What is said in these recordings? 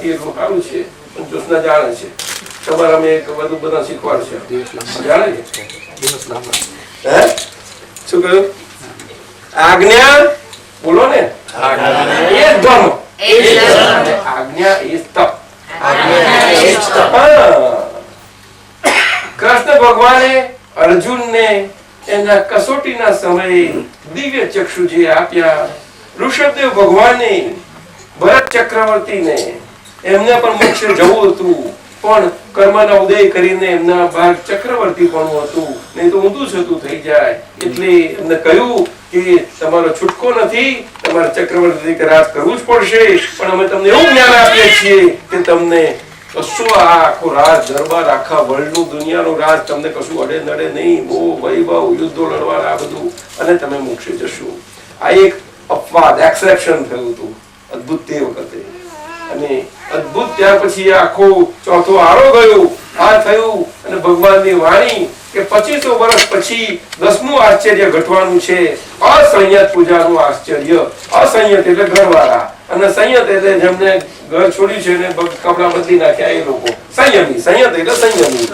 નથી એટલું સારું છે, પણ જ્યોત્સના જાણે છે. તમારે અમે એક બધું બધા શીખવાડશે. જાણે છે હે શું કહ્યું? આજ્ઞા બોલો ને. એ ધર્મ, આજ્ઞા એ તપ. કૃષ્ણ ભગવાને અર્જુનને એના કસોટીના સમયે દિવ્ય ચક્ષુજી આપ્યા. ઋષભદેવ ભગવાને ભરત ચક્રવર્તીને એમને પણ મોક્ષે જવું હતું, પણ કર્મના ઉદય કરીને એમના ભાગ ચક્રવર્તી પણ હતું, નહીં તો ઊંધું છતું થઈ જાય. એટલે એમને કહ્યું કે તમારો છૂટકો નથી, તમારે ચક્રવર્તી રાજ કરવું જ પડશે, પણ અમે તમને એવું જ્ઞાન આપીએ છીએ કે તમને કશું આખો રાજ દરબાર આખા વર્લ્ડ નું દુનિયાનું રાજ તમને કશું અડે નડે નહીં. બહુ વૈભવ યુદ્ધો લડવાના આ બધું, અને તમે મોક્ષે જશો. આ એક અપવાદ એક્સેપ્શન થયું હતું અદભુત તે વખતે. અને અદભુત ત્યાર પછી આખો ચોથો આરો ગયો, આ થયું. અને ભગવાનની વાણી કે 2500 વર્ષ પછી 10મું આશ્ચર્ય ઘટવાનું છે. અસંયત પૂજાનું આશ્ચર્ય. અસંયત એટલે ઘરવાળા, અને સંયત એટલે જેમને ઘર છોડ્યું છે ને કપડા બદલી નાખ્યા એ લોકો. સંયમી, સંયત એટલે સંયમી,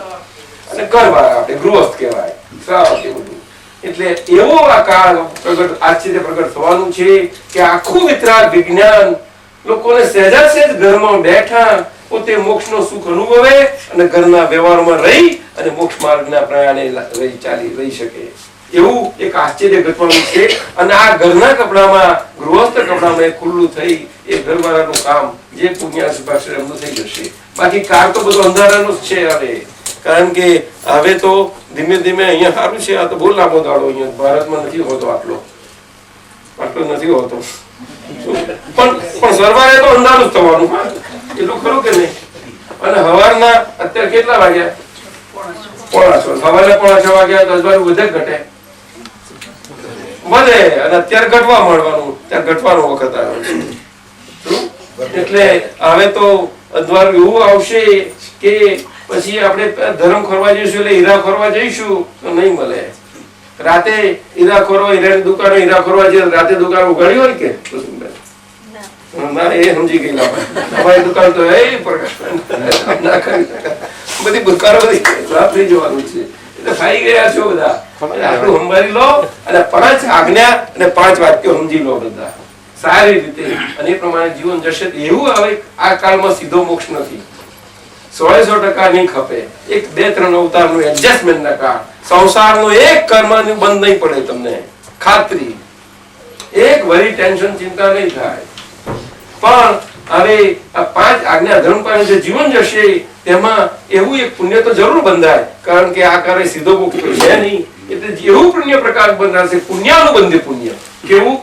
અને ઘરવાળા આપણે ગૃહસ્થ કહેવાય. શ્રાવક એવું. એટલે એવો આ કાળ પ્રગટ આશ્ચર્ય પ્રગટ થવાનું છે કે આખું વિતરાગ વિજ્ઞાન લોકોને સહેજા સહેજ ઘરમાં બેઠા પોતે મોક્ષનો સુખ અનુભવે અને ઘરના વ્યવહારમાં રહી અને મોક્ષ માર્ગના પ્રયાણે રહી શકે. એવું એક આશ્ચર્ય ઘટવાનું છે. અને આ ઘરના કપડામાં, ગૃહસ્થ કપડામાં ખુલ્લું થઈ એ ઘરવાળાનું કામ જે પુણ્યાશ્રમ એમનું થઈ જશે. બાકી કાર તો બધું અંધારાનું જ છે હવે. કારણ કે હવે તો ધીમે ધીમે અહીંયા સારું છે. આ તો બહુ લાંબો દાડો અહીંયા ભારતમાં નથી હોતો, આટલો નથી હોતો. પણ સરવારે તો અંધારું જ થવાનું, એટલું ખરું કે નહીં? અને સવારના અત્યારે કેટલા વાગ્યા? 5:30. સવારે 5:30 વાગ્યા તો અજવાળું વધે ઘટે વધે, અને અત્યારે ઘટવા મળવાનું, ત્યારે ઘટવાનો વખત આવ્યો છે. એટલે હવે તો અજવાળું એવું આવશે કે પછી આપણે ધર્મ ખોરવા જઈશું એટલે હીરા ખોરવા જઈશું તો નહીં મળે. રાતે હીરા ખોરવા, હીરાની દુકાને હીરા ખોરવા જઈએ, રાતે દુકાન ઉગાડી હોય કે ના, એ સમજી ગયેલા. અમારી દુકાન તો બધી દુકાનો બધી થઈ જવાનું છે. એટલે ખાઈ ગયા છો બધા. આટલું સંભાળી લો અને 5 આજ્ઞા અને 5 વાક્યો સમજી લો બધા સારી રીતે, અને એ પ્રમાણે જીવન જશે. એવું હવે આ કાળમાં સીધો મોક્ષ નથી. 100% નહીં ખપે. 1, 2, 3 અવતારનું એડજસ્ટમેન્ટ ના કાળ. સંસારનું એક કર્મનું બંધ નહીં પડે તમને, ખાતરી. એક વરી ટેન્શન ચિંતા નહીં થાય. પણ હવે આ 5 આજ્ઞા ધર્મ પાણી જે જીવન જશે તેમાં એવું એક પુણ્ય તો જરૂર બંધાય. કારણ કે આ કાર્ય સીધો મોક્ષ છે નહીં. એટલે એવું પુણ્ય પ્રકાર બંધાશે, પુણ્યાનું બંધે પુણ્ય. કેવું?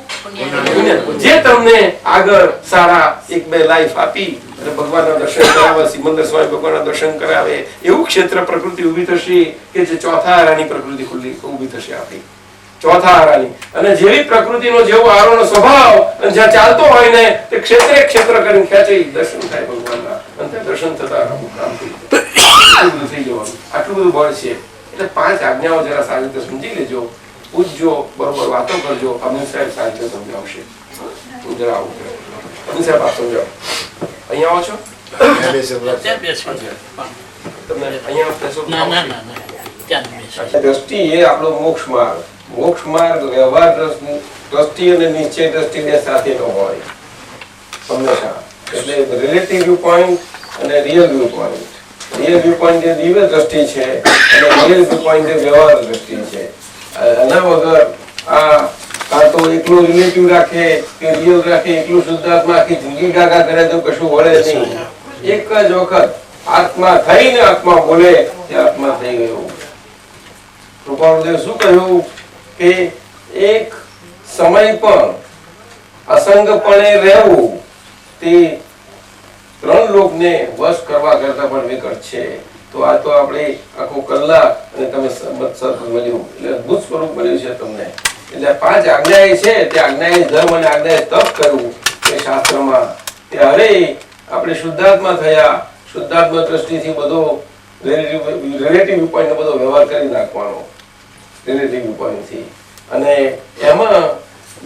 જે તમને આગળ સારા 1-2 લાઈફ આપી અને ભગવાનના દર્શન કરાવે, સિમંદર સ્વામી ભગવાનના દર્શન કરાવે એવું ક્ષેત્ર પ્રકૃતિ ઉભી થશે કે જે ચોથા આરાની પ્રકૃતિ ખુલ્લી ઉભી થશે આપણી. ચોથા આરાની. અને જેવી પ્રકૃતિનો જેવો આરોનો સ્વભાવ અને જ્યાં ચાલતો હોય ને તે ક્ષેત્રે ક્ષેત્ર કરીને ખેંચે દર્શન થાય ભગવાનના. અને દર્શન થતા થઈ જવાનું. આટલું બધું બળ છે. એટલે 5 આજ્ઞાઓ જરા સારી રીતે સમજી લેજો, પૂછજો, બરોબર વાતો કરજો. અમીન સાહેબ સારી રીતે સમજાવશે. હું જરા આવું. અમીન સાહેબ આપ સમજાવો. અહીંયા આવો છો? તમને અહીંયા દ્રષ્ટિ એ આપણો મોક્ષ માર્ગ. મોક્ષ માર્ગ વ્યવહાર દ્રષ્ટિ અને નિશ્ચય દ્રષ્ટિ બે સાથેનો હોય હંમેશા. એટલે રિલેટિવ વ્યૂ પોઈન્ટ અને real viewpoint. Real viewpoint એ દિવ્ય દ્રષ્ટિ છે અને રિયલ વ્યૂ પોઈન્ટ એ વ્યવહાર દ્રષ્ટિ છે. એના વગર આ તો એકલું રિલેટિવ રાખે કે રિયલ રાખે, એકલું શુદ્ધાત્મા આખી જિંદગી ગાગા કરે તો કશું વળે નહીં. એક જ વખત આત્મા થઈને આત્મા બોલે તે આત્મા થઈ ગયો. કૃપાળુદેવ શું કહ્યું કે એક સમય પર અસંગપણે રહેવું તે 3 લોકને વશ કરવા કરતા પણ વિકટ છે. તો આ તો આપણે આખો કલાક અને તમે મળ્યું એટલે અદભુત સ્વરૂપ મળ્યું છે તમને. એટલે 5 આજ્ઞા છે તે આજ્ઞાએ ધર્મ અને આજ્ઞાએ તપ કરવું એ શાસ્ત્રમાં. ત્યારે આપણે શુદ્ધાત્મા થયા. શુદ્ધાત્મા દ્રષ્ટિથી બધો રિલેટિવ પોઈન્ટ બધો વ્યવહાર કરી નાખવાનો રિલેટિવ પોઈન્ટથી. અને એમાં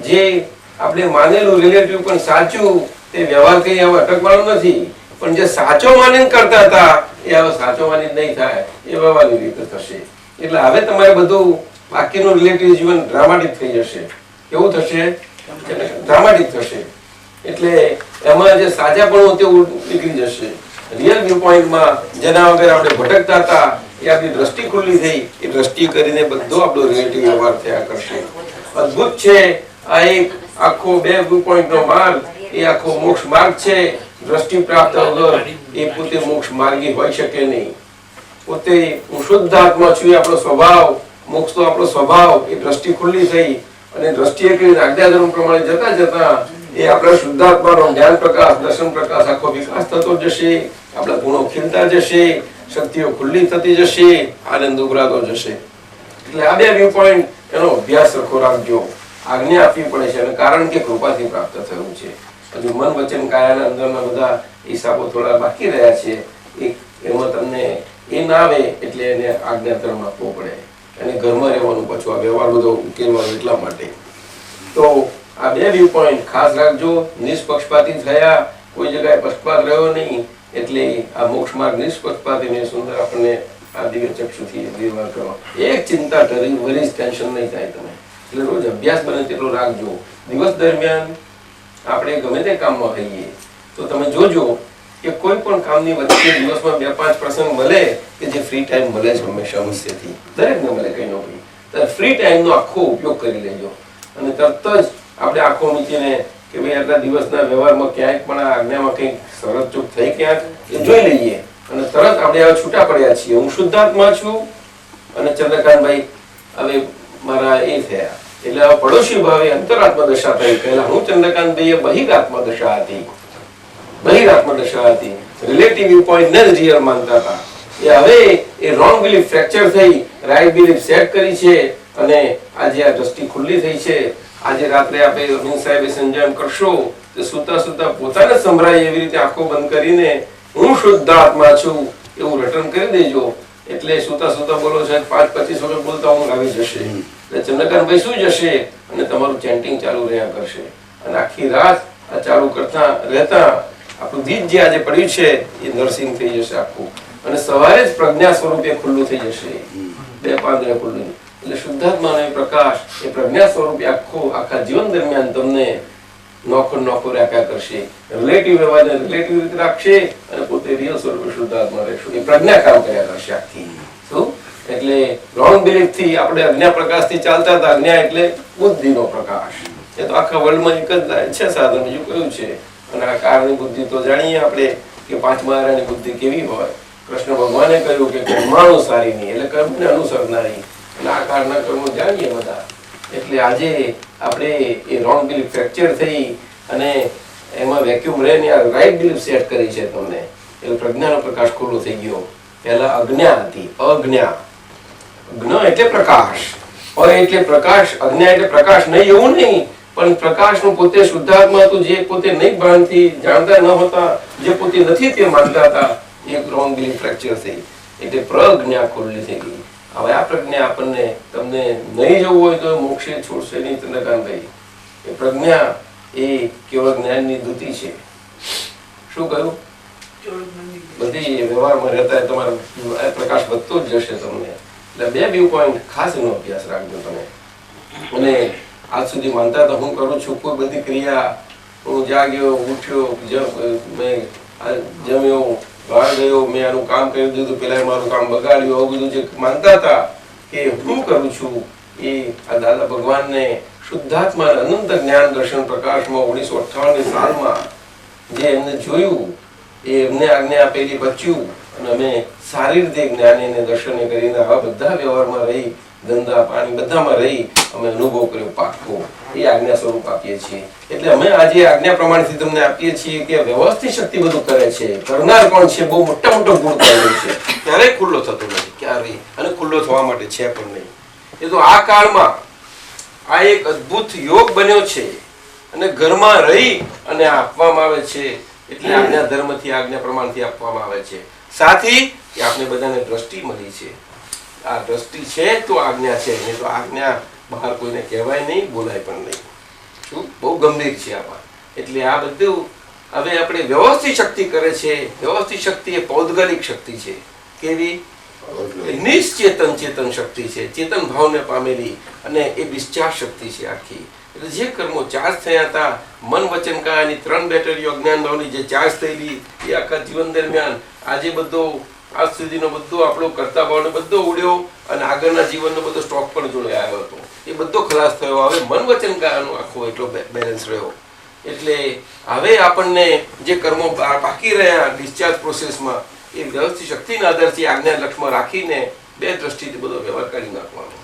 જે આપણે માનેલું રિલેટિવ પણ સાચું તે વ્યવહાર કઈ અટકવાનું નથી. પણ જે સાચો માનીને કરતા હતા એ હવે સાચો માનીને નહીં થાય, એ વ્યવહારની રીતે થશે. એટલે હવે તમારે બધું બાકીનું રિલેટિવ જીવન ડ્રામાટિક થઈ જશે. કેવું થશે? ડ્રામાટિક થશે. એટલે એમાં જે સાચાપણું તેવું નીકળી જશે. રિયલ વ્યૂ પોઈન્ટમાં જેના વગર આપણે ભટકતા હતા એ આપણી દ્રષ્ટિ ખુલ્લી થઈ, એ દ્રષ્ટિ કરીને બધો આપણો રિલેટિવ વ્યવહાર થયા કરશે. અદ્ભુત છે આ એક આખો 2 વ્યૂ પોઈન્ટનો માર્ગ, એ આખો મોક્ષ માર્ગ છે. દ્રષ્ટિ પ્રાપ્ત વગર એ પોતે મોક્ષ માર્ગી હોઈ શકે નહીં. પોતે હું શુદ્ધ આત્મા છું, એ આપણો સ્વભાવ, મોક્ષ તો આપણો સ્વભાવ, એ દ્રષ્ટિ ખુલ્લી થઈ અને દ્રષ્ટિએ કરીને આજ્ઞાધર્મ પ્રમાણે જતા જતા એ આપણા શુદ્ધાત્માનો જ્ઞાન પ્રકાશ, દર્શન પ્રકાશ આખો વિકાસ થતો જશે. આપણા ગુણો ખીલતા જશે, શક્તિઓ ખુલ્લી થતી જશે, આનંદ ઉભરાતો જશે. એટલે આ 2 વ્યૂ પોઈન્ટ એનો અભ્યાસ રખો રાખજો. આજ્ઞા આપવી પડે છે અને કારણ કે કૃપાથી પ્રાપ્ત થયું છે. હજુ મન વચન કાયાના અંદરના બધા હિસાબો થોડા બાકી રહ્યા છે. એમાં તમને એ ના આવે એટલે એને આજ્ઞાધર્મ આપવો પડે. અને ઘરમાં રહેવાનું, પાછું આ વ્યવહાર બધો ઉકેલવાનો. એટલા માટે તો આ 2 વ્યૂ પોઈન્ટ ખાસ રાખજો. નિષ્પક્ષપાતી થયા, કોઈ જગ્યાએ પક્ષપાત રહ્યો નહીં, એટલે આ મોક્ષ માર્ગ નિષ્પક્ષપાતી ને સુંદર આપણને આ દિવ્ય ચક્ષુથી વ્યવહાર કરો. એક ચિંતા વરી ટેન્શન નહીં થાય તમે. એટલે રોજ અભ્યાસ બને તેટલો રાખજો. દિવસ દરમિયાન આપણે ગમે તે કામમાં હોઈએ તો તમે જોજો કે કોઈ પણ કામની વચ્ચે દિવસમાં 2-5 પ્રસંગ મળે કે જે ફ્રી ટાઈમ મળે છે હંમેશા અવશ્યથી. દરેકને મળે કંઈ ન કંઈ. ત્યારે ફ્રી ટાઈમનો આખો ઉપયોગ કરી લેજો અને તરત જ આપણે આંખો મૂકીને કે ભાઈ આટલા દિવસના વ્યવહારમાં ક્યાંક પણ આ આજ્ઞામાં કંઈક સરળ ચૂક થઈ ક્યાંક એ જોઈ લઈએ અને તરત આપણે હવે છૂટા પડ્યા છીએ. હું શુદ્ધાત્મા છું અને ચંદ્રકાંતભાઈ હવે મારા એ થયા, એટલે હવે પડોશી ભાવે અંતરાત્મા દશા થઈ. પહેલા હું ચંદ્રકાંતભાઈ બહિરાત્મા દશા હતી, બહિરાત્મા દશા હતી. રિલેટિવ વ્યૂ પોઈન્ટ ને જ રિયલ માનતા હતા. એ હવે એ રોંગ બિલીફ ફ્રેક્ચર થઈ, રાઈટ બિલીફ સેટ કરી છે અને આજે આ દ્રષ્ટિ ખુલ્લી થઈ છે. આજે રાત્રે આપણે અરવિંદ સાહેબે સંજમ કરશો તો સુતા સુતા પોતાને સંભળાય એવી રીતે આંખો બંધ કરીને હું શુદ્ધ આત્મા છું એવું રટન કરી દેજો. એટલે સુતા સુતા બોલો છે 5-25 વખત બોલતા ઊંઘ આવી જશે. એટલે ચંદ્રકાંતભાઈ શું જશે અને તમારું ચેન્ટિંગ ચાલુ રહ્યા કરશે અને આખી રાત આ ચાલુ કરતા રહેતા આપણું દીપ જે આજે પડ્યું છે એ નર્સિંગ થઈ જશે આખું અને સવારે જ પ્રજ્ઞા સ્વરૂપે ખુલ્લું થઈ જશે. 2 પાંદડે ખુલ્લું. એટલે શુદ્ધાત્માનો પ્રકાશ એ પ્રજ્ઞા સ્વરૂપે આખા જીવન દરમિયાન તમને નોખો રાખ્યા કરશે. રિલેટિવ વ્યવહારને રિલેટિવ રીતે રાખશે અને પોતે રિયલ સ્વરૂપે શુદ્ધાત્મા રહેશે. એ પ્રજ્ઞા કામ કર્યા કરશે આખી. શું? એટલે રોંગ બિલીફ થી આપણે અજ્ઞા પ્રકાશ થી ચાલતા હતા. અજ્ઞા એટલે બુદ્ધિનો પ્રકાશ. એ તો આખા વર્લ્ડમાં એક જ છે સાધન, બીજું કયું છે? અને આ કારની બુદ્ધિ તો જાણીએ આપણે કે 5 મહારાની બુદ્ધિ કેવી હોય. કૃષ્ણ ભગવાને કહ્યું કે કર્માનુસારી નહીં, એટલે કર્મને અનુસરનારી. અને આ કારના કર્મો જાણીએ બધા. એટલે આજે આપણે એ રોંગ બિલીફ ફ્રેક્ચર થઈ અને એમાં વેક્યુમ રહીને આ રાઈટ બિલીફ સેટ કરી છે તમને. એટલે પ્રજ્ઞાનો પ્રકાશ ખુલ્લો થઈ ગયો. પહેલા અજ્ઞા હતી, અજ્ઞા. જ્ઞ એટલે પ્રકાશ, એટલે પ્રકાશ. અજ્ઞા એટલે પ્રકાશ નહીં એવું નહીં, પણ પ્રકાશનું પોતે શુદ્ધાત્મા હતું, જે પોતે નહીં ભણતી જાણતા ન હતા, જે પોતે નથી તે માનતા હતા. એક રોંગ બિલીફ ફ્રેક્ચર થઈ એટલે પ્રજ્ઞા ખુલ્લી થઈ ગઈ. હવે આ પ્રજ્ઞા આપણને તમને નહીં જવું હોય તો મોક્ષે છોડશે નહીં ચંદ્રકાંતભાઈ. એ પ્રજ્ઞા એ કેવળ જ્ઞાનની દૂતી છે. શું કહ્યું? બધી વ્યવહારમાં રહેતા તમારો પ્રકાશ વધતો જ જશે તમને. એટલે 2 વ્યૂ પોઈન્ટ ખાસ એનો અભ્યાસ રાખજો તમે. અને આજ સુધી માનતા તો હું કરું છું કોઈ બધી ક્રિયા, હું જાગ્યો, ઉઠ્યો, મેં જમ્યો, બહાર ગયો, મેં આનું કામ કરી દીધું, પેલા મારું કામ બગાડ્યું, આવું બધું જે માનતા હતા કે હું કરું છું એ આ દાદા ભગવાનને શુદ્ધાત્મા અનંત જ્ઞાન દર્શન પ્રકાશમાં 1958ની સાલમાં જે એમને જોયું એ એમને આજ્ઞા આપેલી બચ્યું અને અમે સારી રીતે જ્ઞાને દર્શને કરીને આવા બધા વ્યવહારમાં રહી, ધંધા પાણી બધામાં રહી અમે અનુભવ કર્યો પાકો. એ આજ્ઞા સ્વરૂપ આપીએ છીએ. એટલે અમે આજે આજ્ઞા પ્રમાણથી તમને આપીએ છીએ કે વ્યવસ્થિત શક્તિ બધું કરે છે. કરનાર કોણ છે? બહુ મોટા ગુણ કરેલો છે. ક્યારેય ખુલ્લો થતો નથી, ક્યારેય. અને ખુલ્લો થવા માટે છે પણ નહીં. એ તો આ કાળમાં આ એક અદ્ભુત યોગ બન્યો છે અને ઘરમાં રહી અને આપવામાં આવે છે. એટલે આજ્ઞા ધર્મથી, આજ્ઞા પ્રમાણથી આપવામાં આવે છે. સાથી કે આપણે બધાને દ્રષ્ટિ મળી છે. આ દ્રષ્ટિ છે તો આજ્ઞા છે, નહીં તો આજ્ઞા બહાર કોઈને કહેવાય નહીં, બોલાય પણ નહીં. શું? બહુ ગંભીર છે આમાં. એટલે આ બધું હવે આપણે વ્યવસ્થિત શક્તિ કરે છે. વ્યવસ્થિત શક્તિ એ પૌદ્ગલિક શક્તિ છે. કેવી? નિશ્ચેતન ચેતન શક્તિ છે, ચેતન ભાવને પામેલી, અને એ ડિસ્ચાર્જ શક્તિ છે આખી. એટલે જે કર્મો ચાર્જ થયા હતા, મન વચન કાયાની 3 બેટરીઓ અજ્ઞાન ભાવની જે ચાર્જ થયેલી, એ આખા જીવન દરમિયાન આજે બધો આજ સુધીનો બધો આપણો કરતા ભાવનો બધો ઉડ્યો, અને આગળના જીવનનો બધો સ્ટોક પણ જોડે આવ્યો હતો, એ બધો ખલાસ થયો. હવે મન વચન કાયાનો આખો એટલો બેલેન્સ રહ્યો. એટલે હવે આપણને જે કર્મો બાકી રહ્યા ડિસ્ચાર્જ પ્રોસેસમાં, એ વ્યવસ્થિત શક્તિના આધારથી આજ્ઞા લક્ષ્યમાં રાખીને બે દ્રષ્ટિથી બધો વ્યવહાર કાઢી નાખવાનો.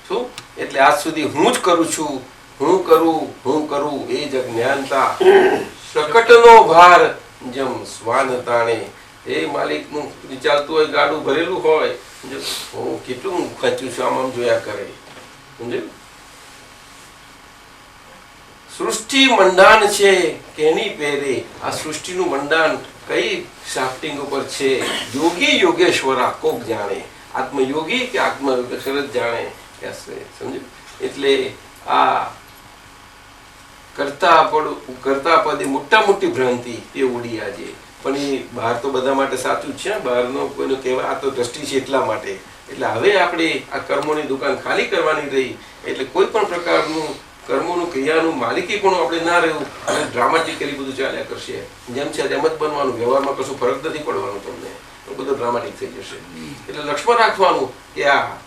શું? એટલે આજ સુધી હું જ કરું છું, હું કરું એ જ અજ્ઞાનતા. પ્રકટનો ભાર જેમ શ્વાન તાણે. એ માલિકનું ચાલતું હોય, ગાડું ભરેલું હોય, હું કેટલું ખેંચ્યું છું આમ જોયા કરે. સમજ્યું? સૃષ્ટિ મંડાણ છે કેની પહેરે. આ સૃષ્ટિનું મંડાણ કઈ શાફ્ટિંગ ઉપર છે? યોગી યોગેશ્વરા કોક જાણે. આત્મયોગી કે આત્મયોગેશ્વર જ જાણે. સમજ્યું? એટલે આ કરતા પદે મોટા મોટી ભ્રાંતિ એ ઉડી આજે. પણ એ બહાર તો બધા માટે સાચું જ છે, બહારનો કોઈનો કહેવા આ તો દ્રષ્ટિ છે એટલા માટે. એટલે હવે આપણે આ કર્મોની દુકાન ખાલી કરવાની રહી. એટલે કોઈ પણ પ્રકારનું કર્મોનું ક્રિયાનું માલિકી પણ આપણે ના રહ્યું, અને ડ્રામાટિકલી બધું ચાલ્યા કરશે. જેમ છે તેમ જ બનવાનું. વ્યવહારમાં કશું ફરક નથી પડવાનું તમને. બધું ડ્રામાટિક થઈ જશે. એટલે લક્ષ્ય રાખવાનું કે આ,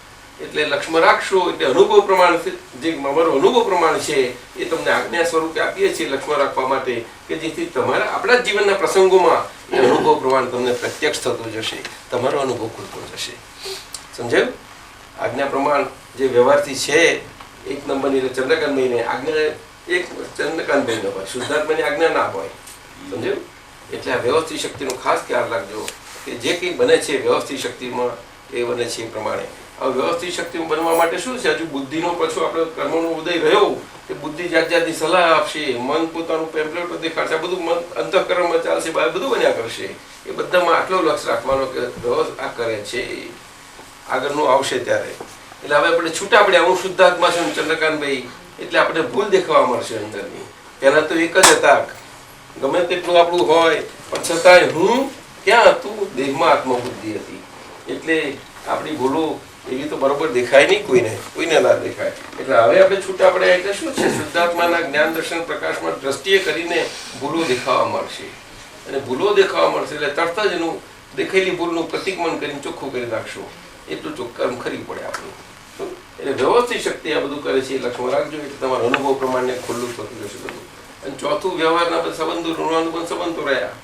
એટલે લક્ષ્ય રાખશો એટલે અનુભવ પ્રમાણ, જે અમારો અનુભવ પ્રમાણ છે એ તમને આજ્ઞા સ્વરૂપે આપીએ છીએ લક્ષ્ય રાખવા માટે, કે જેથી તમારા આપણા જ જીવનના પ્રસંગોમાં એ અનુભવ પ્રમાણ તમને પ્રત્યક્ષ થતું જશે, તમારો અનુભવ ખુલતો જશે. સમજાયું? આજ્ઞા પ્રમાણ જે વ્યવહારથી છે એક નંબરની ચંદ્રકાંતભાઈને આજ્ઞા, એક ચંદ્રકાંતભાઈ હોય, શુદ્ધાત્માની આજ્ઞા ના હોય. સમજાયું? એટલે આ વ્યવસ્થિત શક્તિનો ખાસ ખ્યાલ રાખજો કે જે કંઈ બને છે વ્યવસ્થિત શક્તિમાં એ બને છે એ પ્રમાણે. હવે વ્યવસ્થિત શક્તિ બનવા માટે શું છે? હજુ બુદ્ધિનો પાછો આપણે કર્મનો ઉદય રહ્યો કે બુદ્ધિ જાત જાતની સલાહ આપશે, મન પોતાનું પેમ્પલેટો દેખાડશે, બધું મન અંતઃકરણમાં ચાલશે, બહાર બધું બન્યા કરશે. એ બધામાં આટલો લક્ષ્ય રાખવાનો કે આ કરે છે, આગળનું આવશે ત્યારે. એટલે હવે આપણે છૂટા પડ્યા, હું શુદ્ધાત્મા છું ચંદ્રકાંતભાઈ, એટલે આપણે ભૂલ દેખાવા મળશે અંદરની. પહેલા તો એક જ હતા, ગમે તેટલું આપણું હોય પણ છતાંય હું ક્યાં હતું? દેહમાં આત્મબુદ્ધિ હતી. એટલે આપણી ભૂલો એવી તો બરોબર દેખાય નહીં, કોઈને ના દેખાય. એટલે હવે આપણે છૂટા પડ્યા એટલે શું છે? શુદ્ધાત્માના જ્ઞાન દર્શન પ્રકાશમાં દ્રષ્ટિએ કરીને ભૂલો દેખાવા મળશે, અને ભૂલો દેખાવા મળશે એટલે તરત જ એનું દેખેલી ભૂલનું પ્રતિક્રમણ કરીને ચોખ્ખું કરી નાખશો. એટલું ચોખ્ખું ખરી પડે આપણું. એટલે વ્યવસ્થિત શક્તિ આ બધું કરે છે, લક્ષ્ય રાખજો. એટલે તમારા અનુભવ પ્રમાણે ખુલ્લું થતું જશે બધું. અને ચોથું, વ્યવહારના બધા સંબંધો, ઋણાનુબંધ સંબંધો રહ્યા,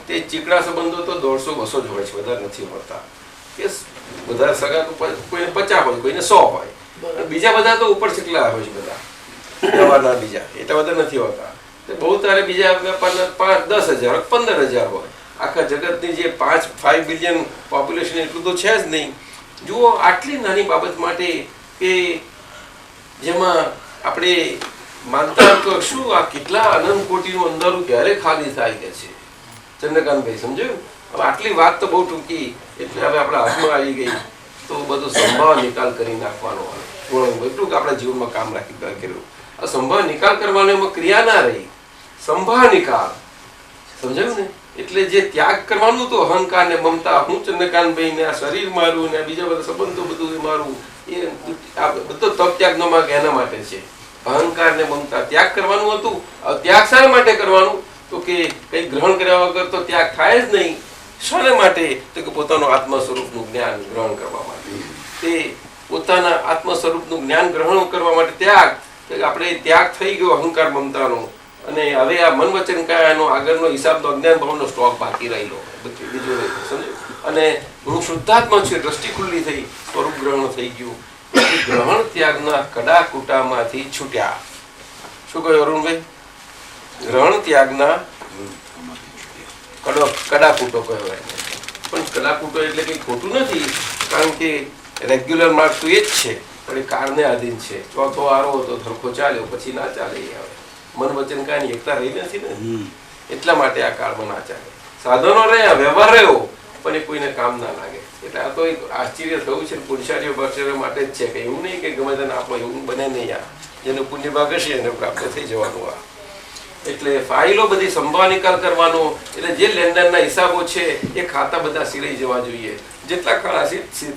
તે ચીકણા સંબંધો તો 150-200 જ હોય છે, વધારે નથી હોતા. કે બધા સગા તો કોઈને 50 હોય, કોઈને 100 હોય, બીજા બધા તો ઉપર ચીકલા હોય છે બધા વ્યવહારના. બીજા એટલા બધા નથી હોતા. બહુ તારે બીજા વેપારના 5-10,000 15,000 હોય. આખા જગતની જે 5 બિલિયન પોપ્યુલેશન એટલું તો છે જ નહીં. જુઓ, આટલી નાની બાબત માટે કે જેમાં આપણે માનતા તો શું આ કેટલા અનંત કોટીનું અંધારું ક્યારે ખાલી થાય કે છે ચંદ્રકાંતભાઈ. સમજાયું? હવે આટલી વાત તો બહુ ટૂંકી, એટલે હવે આપણા હાથમાં આવી ગઈ તો બધો સંભાવ નિકાલ કરી નાખવાનો. એટલું આપણા જીવનમાં કામ રાખી કર્યું. આ સંભાવ નિકાલ કરવાનો, એમાં ક્રિયા ના રહી, સંભાવ નિકાલ. સમજાયું ને? એટલે જે ત્યાગ કરવાનું તો અહંકાર ને મમતા, હું ચંદ્રકાંતભાઈ ને આ શરીર મારું ને બીજા બધા સંબંધો બધું મારું, એ બધો તપ ત્યાગનો માર્ગ એના માટે છે. અહંકાર ને મમતા ત્યાગ કરવાનું હતું. ત્યાગ શા માટે કરવાનું? તો કે કઈ ગ્રહણ કર્યા વગર તો ત્યાગ થાય જ નહીં. શાને માટે? તો કે પોતાનું આત્મ સ્વરૂપનું જ્ઞાન ગ્રહણ કરવા માટે. તે પોતાના આત્મ સ્વરૂપનું જ્ઞાન ગ્રહણ કરવા માટે ત્યાગ. આપણે ત્યાગ થઈ ગયો અહંકાર મમતાનો, અને હવે આ મન વચન કાયાનો આગળનો હિસાબનો અજ્ઞાન ભાવનો સ્ટોક બાકી રહેલો બીજો રહ્યો. સમજો? અને હું શુદ્ધાત્મા છું, દ્રષ્ટિ ખુલ્લી થઈ, સ્વરૂપ ગ્રહણ થઈ ગયું. ગ્રહણ ત્યાગના કડાકૂટામાંથી છૂટ્યા. શું કહ્યું અરુણભાઈ? ગ્રહણ ત્યાગના કડાકૂટો કહેવાય. પણ કડાકૂટો એટલે કંઈ ખોટું નથી, કારણ કે રેગ્યુલર માર્ગ તો એ જ છે, પણ એ કારને આધીન છે. ચોથો આરો તો ધરખો ચાલ્યો, પછી ના ચાલે. હવે મન વચન કાંઈ એકતા રહી નથી ને, એટલા માટે આ કાળમાં ના ચાલે. સાધનો રહ્યા, વ્યવહાર રહ્યો, પણ એ કોઈને કામ ના લાગે. એટલે આ તો એક આશ્ચર્ય થયું છે પુરુષાર્ય બક્ષર્ય માટે જ છે, કે એવું નહીં કે ગમે તેને આપો એવું બને નહીં. આ જેનું પુણ્ય ભાગ હશે એને પ્રાપ્ત થઈ જવાનું. આ એટલે ફાઇલો બધી સંભાળ નિકાલ કરવાનો, એટલે જે લેનદેનના હિસાબો છે એ ખાતા બધા સીડાઈ જવા જોઈએ. જેટલા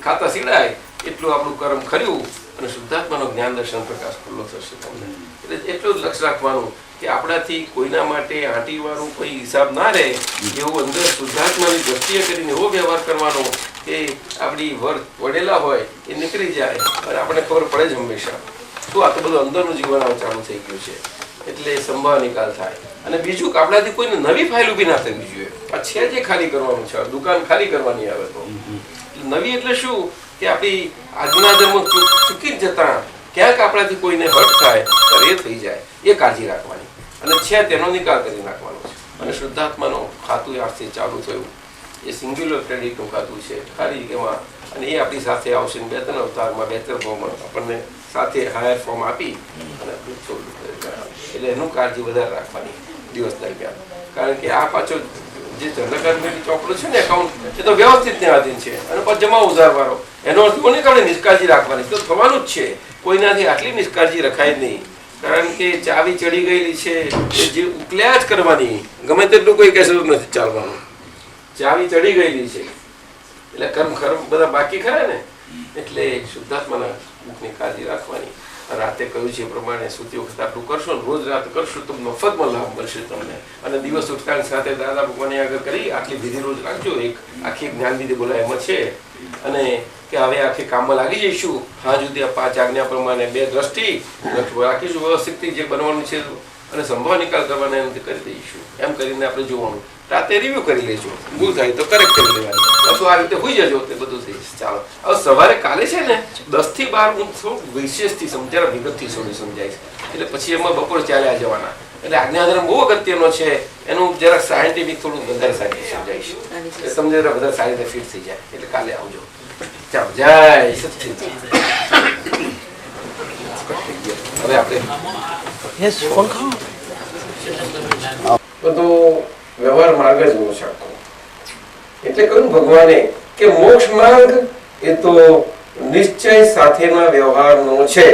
ખાતા સીડાય એટલું આપણું કર્મ ખર્યું અને શુદ્ધાત્માનો જ્ઞાન દર્શન પ્રકાશ ખુલ્લો થશે તમને. એટલે એટલું જ લક્ષ્ય રાખવાનું કે આપણાથી કોઈના માટે આંટીવાળું કોઈ હિસાબ ના રહે, એવું અંદર શુદ્ધાત્માની દ્રષ્ટિએ કરીને એવો વ્યવહાર કરવાનો કે આપણી વડેલા હોય એ નીકળી જાય અને આપણને ખબર પડે જ હંમેશા શું આ તો બધું અંદરનું જીવન ચાલુ થઈ ગયું છે. એટલે સંભાવ નિકાલ થાય. અને બીજું કે આપણાથી કોઈને નવી ફાઇલ ઊભી ના થવી જોઈએ. આ છે જે ખાલી કરવાનું છે, દુકાન ખાલી કરવાની આવે તો નવી એટલે શું કે આપણી આજના જન્મ ચૂકી જતા ક્યાંક આપણાથી કોઈને હર્ટ થાય તો એ થઈ જાય, એ કાળજી રાખવાની અને છે તેનો નિકાલ કરી નાખવાનો છે. અને શુદ્ધાત્માનો ખાતું આજથી ચાલુ થયું એ સિંગ્યુલર ક્રેડિટનું ખાતું છે ખાલી એમાં, અને એ આપણી સાથે આવશે 2-3 અવતારમાં 2-3 ફોર્મ આપણને સાથે હાયર ફોર્મ આપી અને એટલે એનું કાળજી વધારે રાખવાની દિવસ દરમિયાન. કારણ કે આ પાછો જે જનરલ ચોપડો છે ને એકાઉન્ટ એ તો વ્યવસ્થિત ને આધીન છે અને પછી જમા ઉધારવાળો, એનો અર્થ કોને કારણે નિષ્કાળજી રાખવાની તો થવાનું જ છે. કોઈનાથી આટલી નિષ્કાળજી રખાય જ નહીં. કારણ કે ચાવી ચડી ગયેલી છે એ જે ઉકલ્યા જ કરવાની, ગમે તેટલું કોઈ કહેશે નથી ચાલવાનું. ચાવી ચડી ગયેલી છે એટલે કર્મ ખર્મ બધા બાકી ખરા ને, એટલે શુદ્ધાત્માના મુખની કાળજી રાખવાની. રાતે કહ્યું છે એ પ્રમાણે સૂતી વખતે આટલું કરશો ને રોજ રાત કરશો તો મફતમાં લાભ મળશે તમને. અને દિવસ ઉઠતાની સાથે દાદા ભગવાનની આગળ કરી આટલી વિધિ રોજ રાખજો. એક આખી જ્ઞાન વિધિ બોલાય એમાં છે. અને કે હવે આખી કામમાં લાગી જઈશું. હા સુધી આ 5 આજ્ઞા પ્રમાણે 2 દ્રષ્ટિ રાખીશું વ્યવસ્થિત જે બનવાનું છે અને સંભાવ નિકાલ કરવાના એમ કરી દઈશું. એમ કરીને આપણે જોવાનું, રાતે રિવ્યુ કરી લેજો, ભૂલ થાય તો કરેક્ટ કરી લેવાની, અથવા આ રીતે હોઈ જજો તે બધું થઈ જશે. ચાલો હવે સવારે કાલે છે ને 10 થી 12 હું થોડું વિશેષથી સમજાય, વિગતથી થોડી સમજાઈશ. એટલે પછી એમાં બપોર ચાલ્યા જવાના. એટલે આજ્ઞાધર્મ બહુ અગત્યનો છે, એનું જરા સાયન્ટિફિક થોડું વધારે સારી સમજાઈશ એટલે તમને જરા વધારે સારી રીતે ફિટ થઈ જાય. એટલે કાલે આવજો. ચાલો જય સચિદાનંદ. હવે આપણે બધો વ્યવહાર માર્ગ જ મોક્ષ આપો. એટલે કહ્યું ભગવાને કે મોક્ષ માર્ગ એ તો નિશ્ચય સાથેના વ્યવહારનો છે.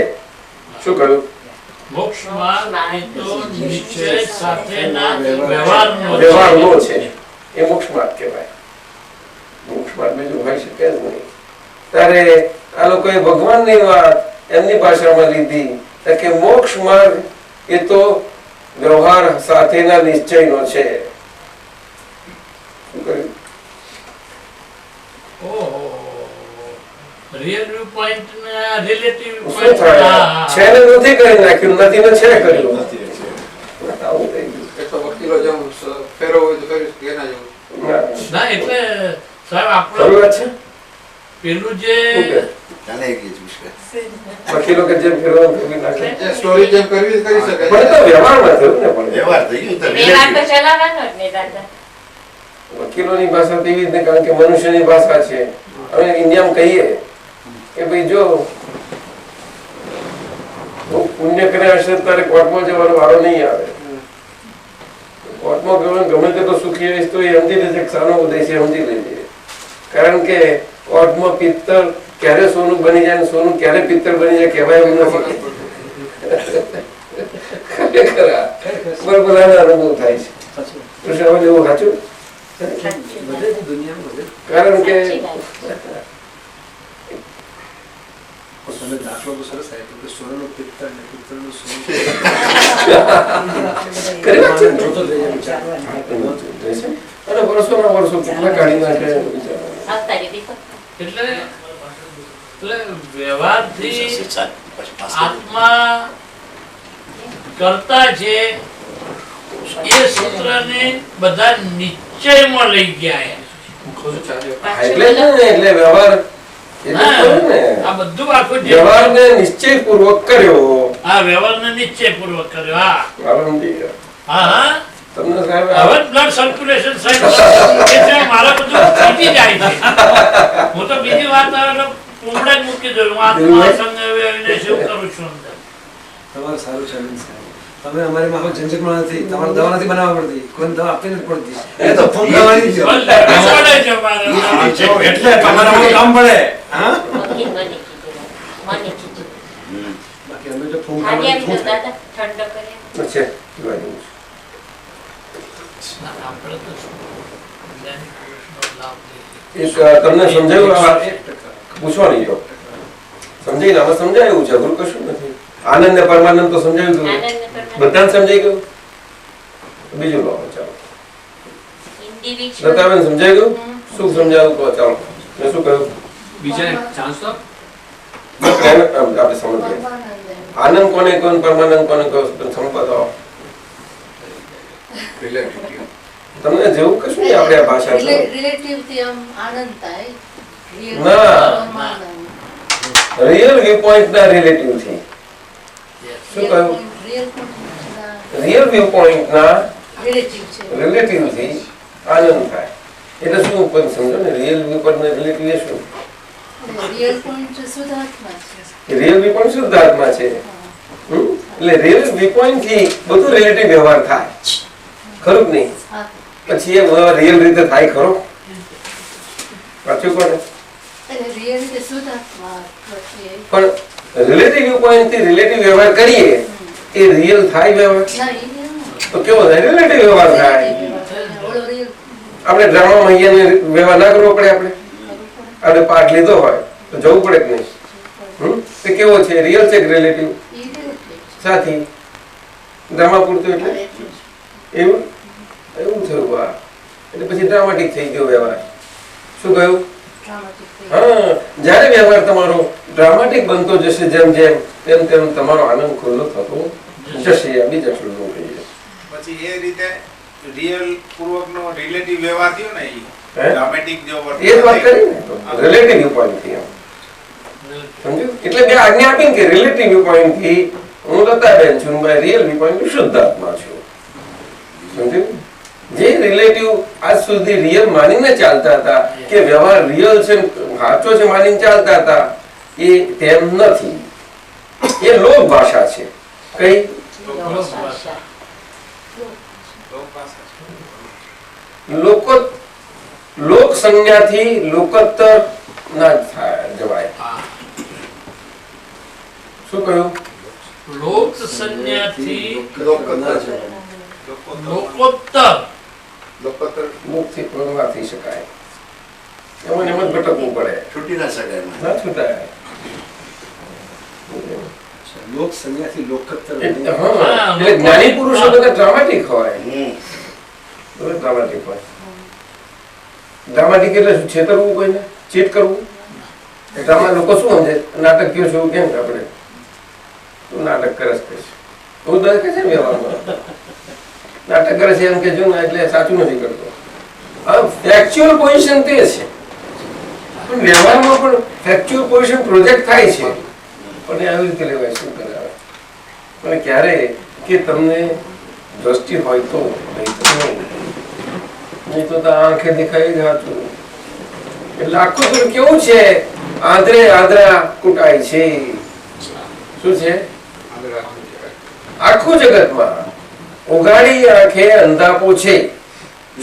શું કહ્યું? મોક્ષ માર્ગ એ તો નિશ્ચય સાથેના વ્યવહારનો છે, એ મોક્ષ માર્ગ કહેવાય. મોક્ષ માર્ગ બીજું હોઈ શકે જ નહીં. ત્યારે આ લોકોએ ભગવાનની વાત એમની ભાષામાં લીધી કે મોક્ષ માર્ગ એ તો વ્યવહાર સાથેના નિશ્ચયનો છે. પેલું જે વકીલો કે જેમ ફેરવવાનું નાખે સ્ટોરી જેમ કરવી કરી શકે, પણ તો વ્યવહારમાં થયું ને. પણ વ્યવહાર થઈ ગયું તો વ્યવહાર તો ચલાવવાનો જ ને દાદા. વકીલોની ભાષા તેવી જ ને, કારણ કે મનુષ્યની ભાષા છે. હવે ઇન્ડિયામાં કહીએ કે ભાઈ જો પુણ્ય કર્યા હશે તારે કોર્ટમાં જવાનો વારો નહીં આવે. કોર્ટમાં ગયો ગમે તેટલો સુખી હશે તો એ સમજી લેશે કે સાનો ઉદય છે, સમજી લેજે. કારણ કે કોર્ટમાં પિત્તળ ક્યારે સોનું બની જાય, સોનું ક્યારે પિત્તળ બની જાય કહેવાય એવું નથી. ખરેખર બરાબર અનુભવ થાય છે. એવું સાચું? કારણ કે વર્ષો કેટલા કાઢી નાખે. એટલે વ્યવહારથી આત્મા કરતા છે એ સૂત્રને બધા નિશ્ચયમાં લઈ ગયા. એટલે વ્યવહાર આ બધું આખું વ્યવહારને નિશ્ચયપૂર્વક કર્યો. આ વ્યવહારને નિશ્ચયપૂર્વક કર્યો. હા હા તમને હવે બ્લડ સર્ક્યુલેશન સાહેબ મારા બધું બીજી જાય છે. હું તો બીજી વાત પૂમડા જ મૂકી દઉં. હું આત્મા શું કરું છું અંદર. તમારું સારું ચાલે છે. તમે અમારી માફક ઝંઝટમાં નથી, તમારે દવા નથી બનાવવા પડતી, કોઈ દવા આપવી નથી પડતી. એ તો ફૂલ દવાની છે એટલે તમારે કામ પડે. હા બાકી અમે તો ફૂલ દાદા ઠંડો કર્યા છે. આપણે તો જ્ઞાની પુરુષનો લાભ લઈએ. એક તમને સમજાયું આ વાત? પૂછવાની તો સમજાય ને? આમાં સમજાયું છે, અઘરું કશું નથી. આનંદ ને પરમાનંદ તો સમજાયું ગયું, આનંદ ને પરમાનંદ. બધાને સમજાઈ ગયું. બીજું લો ચાલો. Individual. દત્તાબેન સમજાઈ ગયું? શું સમજાવું તો ચાલો મેં શું કહ્યું? બીજાને ચાન્સ તો આપણે સમજીએ. આનંદ કોને કોણ, પરમાનંદ કોને કોણ, સંપદો તમને જેવું કશું નહીં આપણે આ ભાષા તો. રિલેટિવ થી આમ આનંદ થાય. real ના. આનંદ. રિયલ વ્યૂ પોઈન્ટ ના રિલેટિવ થી Yes. શું કહ્યું? real point ના રિયલ વ્યૂ પોઈન્ટ ના relative છે. રિલેટિવ થી આનંદ થાય. એટલે શું પણ સમજો ને, રિયલ વ્યૂ પોઈન્ટ ને રિલેટિવ એ શું? real point શુદ્ધાત્મા છે. રિયલ વ્યૂ પોઈન્ટ શુદ્ધાત્મા છે. એટલે રિયલ વ્યૂ પોઈન્ટ થી બધું રિલેટિવ વ્યવહાર થાય, ખરું કે નહીં? હા. પછી એ રિયલ રીતે થાય ખરો? પાછું કોને? એટલે real રીતે શુદ્ધાત્મા પછી પણ રિલેટિવ વ્યૂ પોઈન્ટ થી રિલેટિવ વ્યવહાર કરીએ એ રિયલ થાય વ્યવહાર? ના એ real તો કેવો થાય? રિલેટિવ વ્યવહાર થાય. ઓલો real આપણે ડ્રામામાં અહીંયા વ્યવહાર ના કરવો પડે? આપણે પાઠ લીધો હોય તો જવું પડે કે નહીં? તે કેવો છે? રિયલ છે કે રિલેટિવ? એ relative સાથી ડ્રામા પૂરતું એટલે છે. એવું એવું થયું. આ એટલે પછી ડ્રામાટિક થઈ ગયો વ્યવહાર. શું કહ્યું? Dramatic thing. હા, જ્યારે વ્યવહાર તમારો ડ્રામાટિક બનતો જશે જેમ જેમ તેમ તેમ તમારો આનંદ ખુલ્લો થતો જશે. આ બીજા શબ્દો કહીએ. પછી એ રીતે રિયલ પૂર્વકનો રિલેટિવ વ્યવહાર થયો ને હે? ડ્રામેટિક જો એ જ વાત કરી ને, રિલેટિવ વ્યૂ પોઈન્ટ થી. સમજ્યું? એટલે બે આજ્ઞા આપી કે રિલેટિવ વ્યૂ પોઈન્ટ થી હું દત્તાબેન છું, ભાઈ રિયલ વ્યૂ પોઈન્ટ થી શુદ્ધાત્મા છું. સમજ્યું? જે રિલેટિવ આજ સુધી રિયલ માનીને ચાલતા હતા કે વ્યવહાર રિયલ છે, સાચો છે માનીને ચાલતા હતા, એ તેમ નથી. એ લોક ભાષા છે. કઈ? ભાષા. લોકો લોક સંજ્ઞાથી લોકોત્તર ના જવાય. હા. શું કહ્યું? લોક સંજ્ઞાથી લોકોત્તર. મુખથી પ્રગટ થઈ શકાય. એમાં એમ જ ભટકવું પડે, છૂટી ના શકાય એમાં. ના છૂટાય. લોક સંજ્ઞાથી લોકોત્તર હા, એટલે જ્ઞાની પુરુષો બધા ડ્રામાટિક હોય. હમ. ડ્રામાટિક હોય. ડ્રામાટિક એટલે શું? છેતરવું કોઈને, ચીટ કરવું. ડ્રામા લોકો શું સમજે? નાટક કયો છું કેમ કે આપણે તું નાટક કરસ કે છે એવું દરેક છે વ્યવહારમાં. નાટક કરે છે એમ કે જો ને એટલે સાચું નથી કરતો. હા, ફેક્ચ્યુઅલ પોઝિશન તે છે, પણ વ્યવહારમાં પણ ફેક્ચ્યુઅલ પોઝિશન પ્રોજેક્ટ થાય છે, પણ એ આવી રીતે લેવાય. શું કરે આવે? પણ ક્યારે કે તમને દ્રષ્ટિ હોય તો, નહીં તો આંખે દેખાય જ હતું. એટલે આખું તો કેવું છે? આંધળે આંધળા કુટાય છે. શું છે? આખું જગતમાં ઉઘાડી આંખે અંધાપો છે.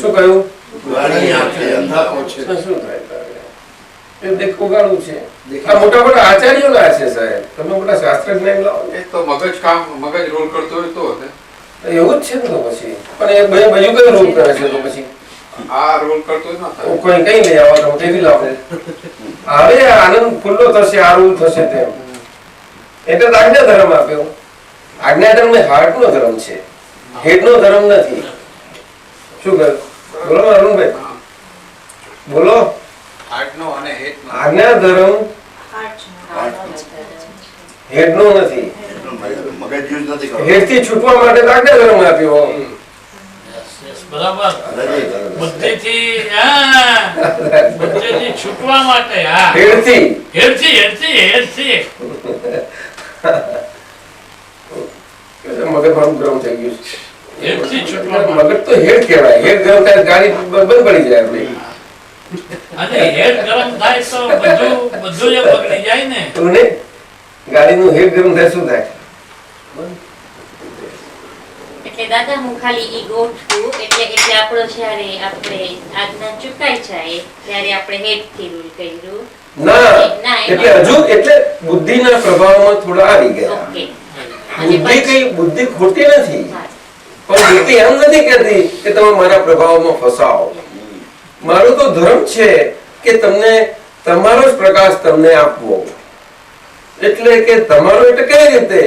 શું કહ્યું? વાણી આંખે અંધાપો છે. શું થાય તારે? એ દેખ ઉઘાડું છે. આ મોટા મોટા આચાર્યો ના છે સાહેબ. તમે મોટા શાસ્ત્રજ્ઞ લાવો ને. એ તો મગજ રોલ કરતો હોય તો એવું જ છે ને. તો પછી પણ એ બીજું કયું રોલ કરે છે? તો પછી આ રોલ કરતો ના થાય. કોઈ કઈ લઈ આવો તમે કેવી લાવો? હવે આનંદ ખુલ્લો થશે, આરું થશે તેમ. એટલે તો આજ્ઞા ધર્મ આપ્યો. આજ્ઞા ધર્મ એ હાર્ટ નો ધર્મ છે, હેડ નો ધર્મ નથી. શું કહ્યું? બોલો અરુણભાઈ, બોલો. હાર્ટનો અને હેડનો. આજ્ઞા ધર્મ હેડ નો નથી. મગજ યુઝ નથી કરતો. હેડ થી છૂટવા માટે તો આજ્ઞા ધર્મ આપ્યો. બરાબર. બુદ્ધિથી બુદ્ધિથી છૂટવા માટે. હા, હેડ થી હેડથી. મગજ મારું ગરમ થઈ ગયું છે. હેડથી છૂટવા માટે. મગજ તો હેડ કહેવાય. હેડ ગરમ થાય ગાડી બંધ પડી જાય આપણી. અને હેડ ગરમ થાય તો બધું એ બગડી જાય ને. એવું નહીં? ગાડીનું હેડ ગરમ થાય શું થાય? એટલે દાદા હું ખાલી ઈ ગોઠવું એટલે આપણો જ્યારે આપણે આજ્ઞા ચૂકાઈ જાય ત્યારે આપણે હેડ થી રૂલ કર્યું. ના, એટલે હજુ એટલે બુદ્ધિના પ્રભાવમાં થોડા આવી ગયા. ઓકે. બુદ્ધિ કઈ બુદ્ધિ ખોટી નથી. પણ બુદ્ધિ એમ નથી કહેતી કે તમે મારા પ્રભાવમાં ફસાઓ. મારો તો ધર્મ છે કે તમને તમારો જ પ્રકાશ તમને આપવો. એટલે કે તમારો એટલે કઈ રીતે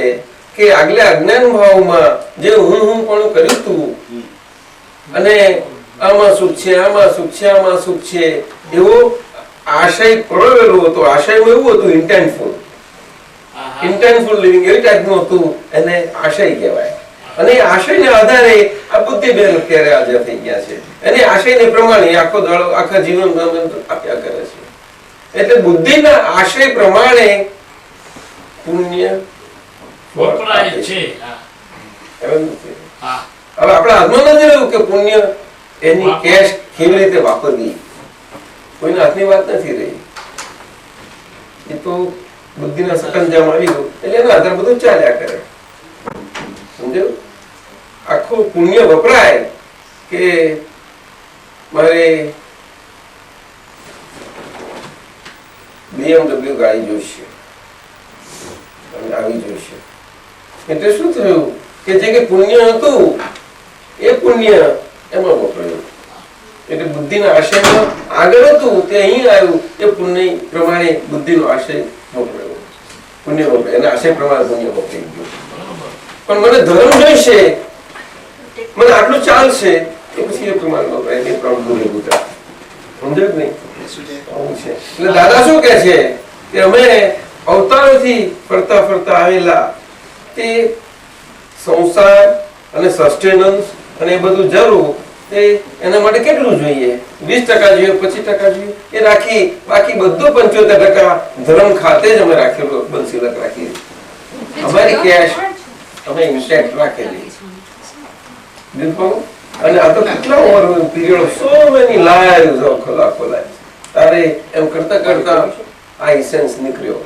કે આગલે અજ્ઞાન ભાવમાં જે હું પણ કર્યું હતું અને આમાં સુખ છે, આમાં સુખ છે, આમાં સુખ છે એવો આશય પ્રવેલો હતો. આશયમાં એવું હતું ઇન્ટેન્ટફુલ લિવિંગ એવી ટાઈપનું હતું, એને આશય કહેવાય. અને આશયને આધારે આ બુદ્ધિબેન અત્યારે હાજર થઈ ગયા છે. અને આશયને પ્રમાણે આખો દાડો આખા જીવન આપ્યા કરે છે. એટલે બુદ્ધિના આશય પ્રમાણે પુણ્ય વપરાય છે. હવે આપણા હાથમાં નથી રહ્યું કે પુણ્ય એની કેશ કેવી રીતે વાપરવી, કોઈના હાથની વાત નથી રહી. એ તો બુદ્ધિના સકંજામાં આવી ગયું એટલે એના આધારે બધું ચાલ્યા કરે. સમજ્યું? આખું પુણ્ય વપરાય કે મારે BMW ગાડી જોઈશે અને આવી જોઈશે. એટલે શું થયું કે જે કે પુણ્ય હતું એ પુણ્ય એમાં વપરાયું. એટલે બુદ્ધિના આશયમાં આગળ હતું તે અહીં આવ્યું. એ પુણ્ય પ્રમાણે બુદ્ધિનો આશય વપરાયો, પુણ્ય વપરાય એના આશય પ્રમાણે પુણ્ય વપરાઈ ગયું. પણ મને ધર્મ જોઈશે, મને આટલું ચાલશે, એ પછી એ પ્રમાણે વપરાય. એ પ્રમાણે દૂરે ગુતરા. સમજાયું નહીં? એટલે દાદા શું કહે છે કે અમે અવતારોથી ફરતા ફરતા આવેલા તે સંસાર અને સસ્ટેનન્સ અને એ બધું જરૂર તે એના માટે કેટલું જોઈએ? 20% જોઈએ, 25% જોઈએ એ રાખી, બાકી બધું 75% ધર્મ ખાતે જ અમે રાખેલું. બંસીલક રાખી અમારી કેશ અમે ઇન્ટેક્ટ રાખેલી. બિલકુલ. અને આ તો કેટલા over period, so many lives of લાખો લાઈવ્સ. તારે એમ કરતા કરતા આ ઇસેન્સ નીકળ્યો.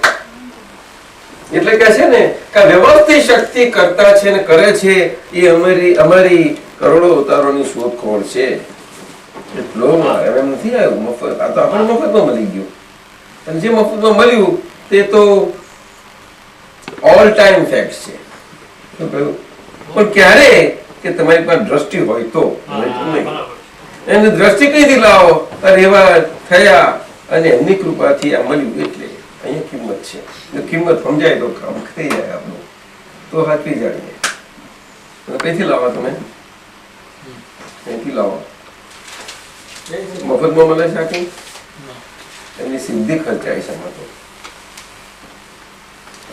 એટલે કે છે ને કે વ્યવસ્થિત શક્તિ કરતા છે ને કરે છે એ અમારી કરોડો અવતારોની શોધખોળ છે. એટલો એમ નથી આવ્યું મફત. આ તો આપણને મફતમાં મળી ગયું. અને જે મફતમાં મળ્યું તે તો ઓલ ટાઈમ ફેક્ટ છે. પણ ક્યારે કે તમારી પાસે દ્રષ્ટિ હોય તો. એને દ્રષ્ટિ કઈથી લાવો? એવા થયા અને એમની કૃપાથી આ મળ્યું. એટલે અહીંયા કિંમત છે. કિંમત સમજાય તો કામ થઈ જાય આપણું, તો હાથવી જાણીએ. કઈથી લાવો તમે? કઈથી લાવો? મફતમાં મળે છે આખી? એમની સિદ્ધિ ખર્ચાય છે. આમાં તો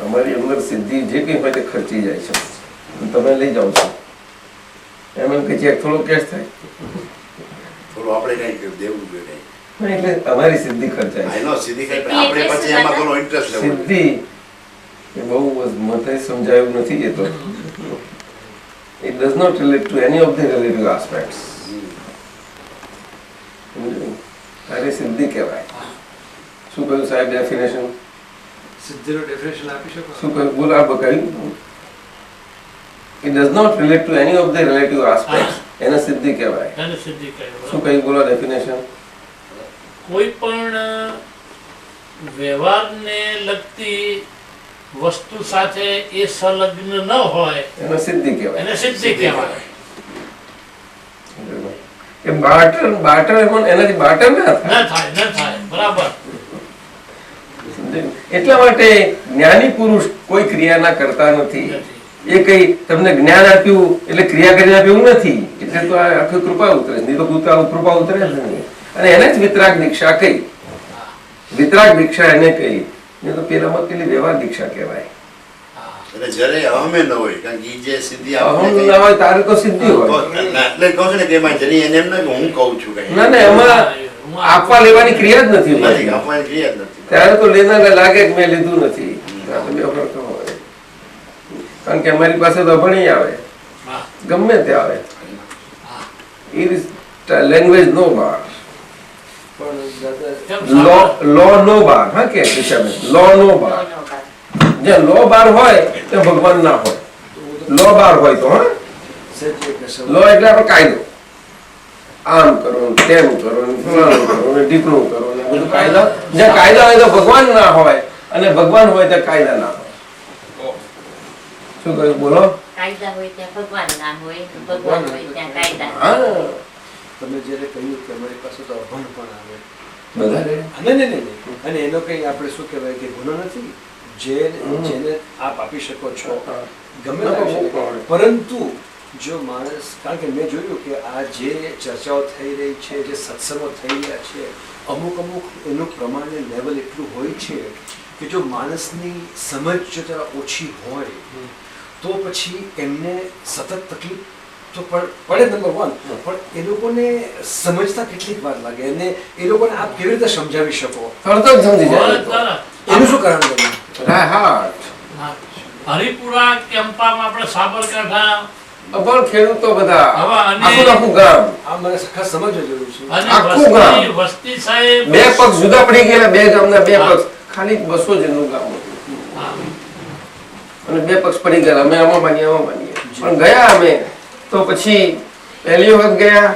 અમારી અંદર સિદ્ધિ જે કઈ હોય તે ખર્ચી જાય છે. તમે લઈ જાઓ છો એમ કે ચેક થોડો કેશ થાય, થોડું આપણે કઈ દેવું જોઈએ કઈ. એટલે તમારી સિદ્ધિ ખર્ચાય. એનો સીધી કઈ આપણે પછી એમાં ઘણો ઇન્ટરેસ્ટ લેવો. સિદ્ધિ એ બહુ મતે સમજાયું નથી. એ તો it does not relate to any of the relative aspects. તારી સિદ્ધિ કહેવાય. શું કહ્યું સાહેબ ડેફિનેશન? સિદ્ધિનો ડેફિનેશન આપી શકો? શું કહ્યું? બોલ. આ બકાયું. It does not relate to any of the relative aspects. એને સિદ્ધિ કહેવાય. એને સિદ્ધિ કહેવાય. શું કહ્યું? બોલો ડેફિનેશન. કોઈ પણ વ્યવહારને લગતી વસ્તુ સાથે એ સંલગ્ન ન હોય એને સિદ્ધિ કહેવાય. એને સિદ્ધિ કહેવાય. કે બાર્ટર એનાથી બાર્ટર ના થાય. ન થાય. બરાબર. એટલા માટે જ્ઞાની પુરુષ કોઈ ક્રિયા ના કરતા નથી. એ કઈ તમને જ્ઞાન આપ્યું એટલે ક્રિયા કરીને આપ્યું નથી. એટલે તો આ આખી કૃપા ઉતરે. નહીં તો કૃપા ઉતરે જ નહીં. અને એને જ વિતરાગ દીક્ષા કહી. વિતરાગ દીક્ષા એને કહી. નહીં તો પેલામાં પેલી વ્યવહાર દીક્ષા કહેવાય. એટલે જ્યારે અહમે ન હોય, કારણ કે જે સિદ્ધિ અહમ ના હોય તારે તો સિદ્ધિ હોય. એટલે કહું છું ને કે એમાં જરી એને એમ ના કે હું કહું છું કઈ. ના ના, એમાં આપવા લેવાની ક્રિયા જ નથી. નથી આપવાની ક્રિયા જ નથી. ત્યારે તો લેનારને લાગે કે મેં લીધું નથી. કારણ કે અમારી પાસે તો અભણી આવે, ગમે તે આવે. લેંગ્વેજ નો બાર, લો નો બાર. હા કે લો નો બાર. જ્યાં લો બાર હોય ત્યાં ભગવાન ના હોય. લો બાર હોય તો હા લો એટલે આપણે કાયદો. આમ કરો, તેમ કરો, ફલાણું કરો, ઢીકણું કરો, બધું કાયદા. જ્યાં કાયદા હોય તો ભગવાન ના હોય, અને ભગવાન હોય તો કાયદા ના હોય. શું કહ્યું? બોલો. કાયદા હોય ત્યાં ભગવાન ના હોય, ભગવાન હોય ત્યાં કાયદા. હા તમે જ્યારે કહ્યું કે અમારી પાસે તો અભણ પણ આવે, વધારે નહીં. અને એનો કઈ આપણે શું કહેવાય કે ગુનો નથી, જેને આપ આપી શકો છો ગમે તે આપી શકો. પરંતુ જો માણસ, કારણ કે મેં જોયું કે આ જે ચર્ચાઓ થઈ રહી છે, જે સત્સંગો થઈ રહ્યા છે, અમુક એનું પ્રમાણે લેવલ એટલું હોય છે કે જો માણસની સમજ જો જરા ઓછી હોય તો પછી એમને સતત તકલીફ તો પડે નંબર 1, પણ એ લોકોને સમજતા કેટલીક વાર લાગે, અને એ લોકોને આપ કેવી રીતે સમજાવી શકો? તરત જ સમજી જાય તો. એનું શું કારણ બન્યું? હા હરિપુરા કેમ્પામાં આપણે સાબરકાંઠા અભણ ખેડૂતો બધા હવે અને- આખું ગામ આ મને ખાસ સમજવા જરૂર છે. અને આખું ગામ. વસ્તી સાહેબ બે પક્ષ જુદા પડી ગયેલા, બે ગામના બે પક્ષ, ખાલી 200 જણનું ગામ હતું. હા. અને બે પક્ષ પડી ગયા, અમે આમાં માનીએ પણ ગયા અમે તો પછી પહેલી વખત ગયા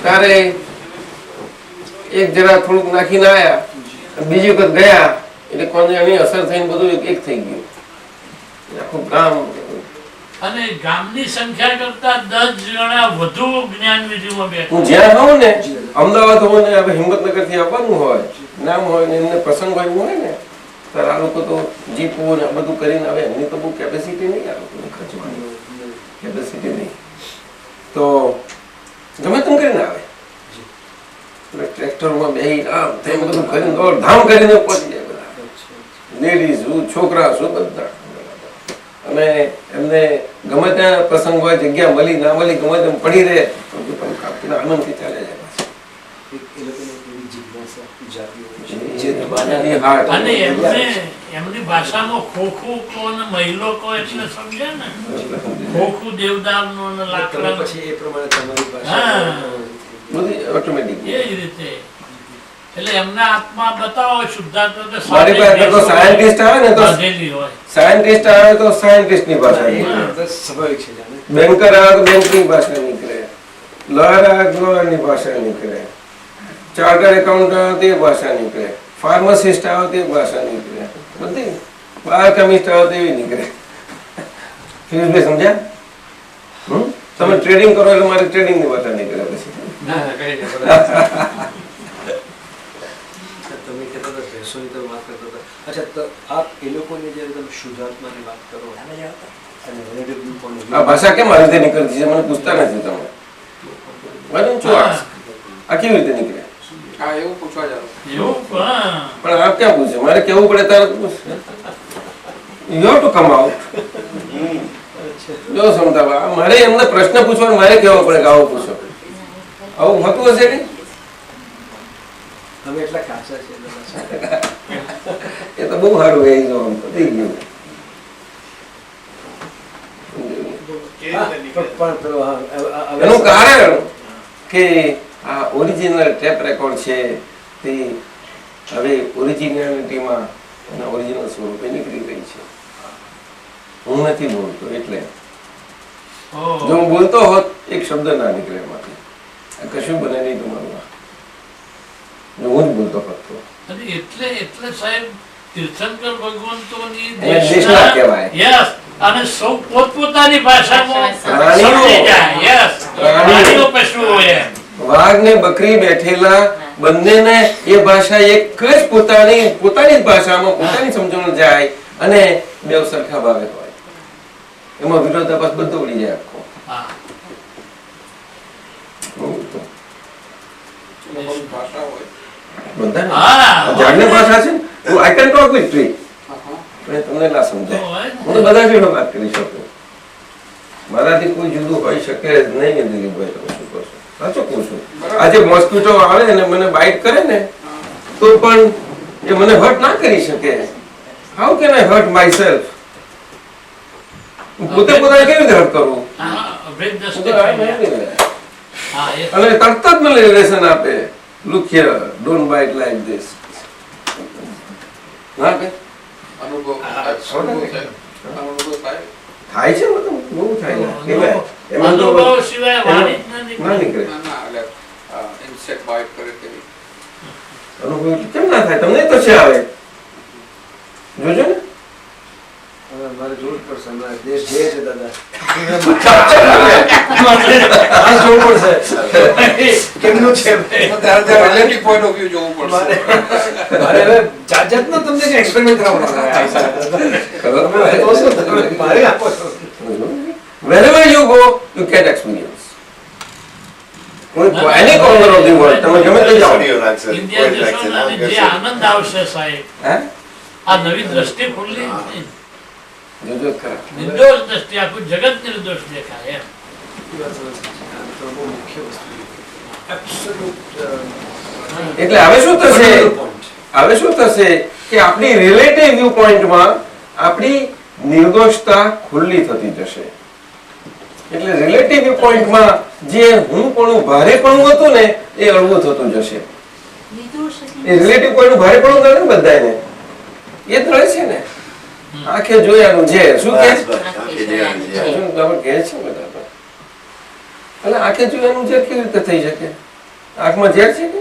ત્યારે એક જરા થોડુંક નાખીને આયા, બીજી વખત ગયા એટલે કોને એની અસર થઈને બધું એક થઈ ગયું, આખું ગામ. અને ગામની સંખ્યા કરતા 10 ગણા વધુ જ્ઞાન વિધિમાં બેઠા. હું જ્યાં હોઉં ને, અમદાવાદ હોઉં ને, હવે હિંમતનગર થી આવવાનું હોય, નામ હોય ને, એમને પ્રસંગ હોય એવું હોય ને, ત્યારે આ લોકો તો જીપો ને આ બધું કરીને આવે, એમની તો બહુ કેપેસિટી નહીં, આ લોકોની ખર્ચવાની કેપેસિટી નહીં, તો ગમે તેમ કરીને આવે, ટ્રેક્ટરમાં બેસી આમ તેમ બધું કરીને દોડધામ કરીને પહોંચી જાય બધા, લેડીઝ છોકરા શું બધા. અને એમને ગમે ત્યાં પ્રસંગ હોય, જગ્યા મળી ના મળી, ગમે તેમ પડી રહે તો પણ કાપીને આનંદથી ચાલે જાય પાછા. એ લોકોને એવી જિજ્ઞાસા જાગી હોય છે. જે દબાણની હાટ અને એમની ભાષામાં ખોખું કો ને મહિલો કો એટલે સમજે ને, ખોખું દેવદારનો ને તમે લાકડાનો, પછી એ પ્રમાણે તમારી હા. ભાષા બધી ઓટોમેટિક. એ જ રીતે. એટલે એમના આત્મા બતાવો શુદ્ધાત્મા તો મારી પાસે તો સાયન્ટિસ્ટ આવે ને તો બાંધેલી હોય. સાયન્ટિસ્ટ આવે તો સાયન્ટિસ્ટ ની ભાષા નીકળે, સ્વાભાવિક છે જાણે. બેન્કર આવે તો બેંક ની ભાષા નીકળે, લોયર આવે તો લોયર ની ભાષા નીકળે, ચાર્ટર્ડ એકાઉન્ટ આવે તે ભાષા નીકળે, ફાર્માસિસ્ટ આવે તે ભાષા નીકળે, બધી બાયોકેમિસ્ટ આવે તેવી નીકળે. ફિયુઝભાઈ સમજ્યા? તમે ટ્રેડિંગ કરો એટલે મારે ટ્રેડિંગ ની ભાષા નીકળે પછી. તમે કહેતા હતા ભેંસોની તો વાત કરતા હતા. અચ્છા, તો આપ એ લોકોને જ્યારે તમે શુદ્ધાત્માની વાત કરો અને relative viewpoint of આ ભાષા કેમ આ રીતે નીકળતી છે મને પૂછતા નથી તમે. બરાબર છો? આ કેવી રીતે નીકળે? હા એવું પૂછવા જાવ. એવું હા. પણ આપ ક્યાં પૂછે? મારે કેવું પડે ત્યારે પૂછે. You have to come out. જો સમતા મારે એમને પ્રશ્ન પૂછવાનો, મારે કેવો પડે કે આવો પૂછો. આવું હોતું હશે ને? તમે એટલા કાચા છે એ તો બહુ સારું એ જો પતી ગયું. પણ પેલો એનું કારણ કે આ ઓરિજિનલ ટેપ રેકોર્ડ છે તે હવે ઓરિજિનાલિટીમાં એના ઓરિજિનલ સ્વરૂપે નીકળી ગઈ છે. હું નથી બોલતો એટલે. જો હું બોલતો હોત એક શબ્દ ના નીકળે એમાંથી, આ કશું બને નહીં તમારું. જો હું જ બોલતો હોત તો અને એટલે સાહેબ તીર્થંકર ભગવંતોની એને દેશના કહેવાય. યસ, અને સૌ પોતપોતાની ભાષામાં પ્રાણીઓ. સમજી જાય. યસ, પ્રાણીઓ પશુઓ એમ. વાઘ ને બકરી બેઠેલા બંનેને એ ભાષા એક જ પોતાની જ ભાષામાં પોતાની સમજણ જાય અને બે સરખા ભાવે હોય. એમાં વિરોધાભાસ બધો ઉડી જાય આખો. હા. લોકોની ભાષા હોય. બધાને હા. જાણની ભાષા છે ને. I can talk with tree. હા. પણ તમને ના સમજાય. તો હોય ને. હું તો બધા જોડે વાત કરી શકું. મારાથી કોઈ જુદું હોઈ શકે જ નહીં. દિલીપભાઈ તમે શું કહો છો? સાચું કહું છું. આજે મોસ્કિટો આવે ને મને બાઇટ કરે ને તો પણ એ મને હર્ટ ના કરી શકે. How can I hurt myself? પોતે પોતાને કેવી રીતે હર્ટ કરું? હા, અભેદ હું દ્રષ્ટિ તો થઈ આ જાય. નહીં. હા, એ અને તરત જ મને લેસન આપે, look here, don't bite like this. ના કે અનુભવ થાય. થાય છે બધું બહુ થાય છે. એમાં તો અનુભવ સિવાય વાણી જ ન નીકળે. ના નીકળે. ના ના એટલે ઇન્સેક્ટ બાઇટ કરે તેવી. અનુભવ એટલે કેમ ના થાય? તમને તો છે આવે જોજો ને. હવે મારે જોવું પડશે હમણાં દેશ જે છે દાદા આ જોવું પડશે કેમનું છે ત્યારે રિલેટિવ પોઈન્ટ ઓફ વ્યૂ જોવું પડશે. મારે હવે જાત જાતનો તમને કંઈ experiment કરાવવાનો છે. મારે આપો છો. Wherever you go, you get experience. Any corner of the world, તમે ગમે તે જાઓ. સાડીઓ લાગશે, ઇન્ડિયા કોઈ જશો લાગશે, ને નામ અને જે કહેશે. આનંદ આવશે સાહેબ હે? આ નવી દ્રષ્ટિ ખુલ્લી જોજો ખરા. નિર્દોષ દ્રષ્ટિ આખું જગત નિર્દોષ દેખાય એમ એ વાત સરસ છે. આ તો બહુ મુખ્ય વસ્તુ છે. Absolute, એટલે હવે શું થશે point. હવે શું થશે કે આપણી રિલેટિવ વ્યૂ પોઈન્ટમાં આપણી નિર્દોષતા ખુલ્લી થતી જશે. એટલે રિલેટિવ વ્યૂ પોઈન્ટમાં જે હું પણ ભારેપણું હતું ને એ હળવું થતું જશે. નિર્દોષ એ રિલેટિવ પોઈન્ટ ભારેપણું કરે ને બધાને એ જ રહે છે ને. આંખે જોયાનું છે શું કે બસ, બસ, આંખે જોયાનું છે. શું તમે કહે છે બધા તો? એટલે આંખે જોયાનું ઝેર કેવી રીતે થઈ શકે? આંખમાં ઝેર છે કે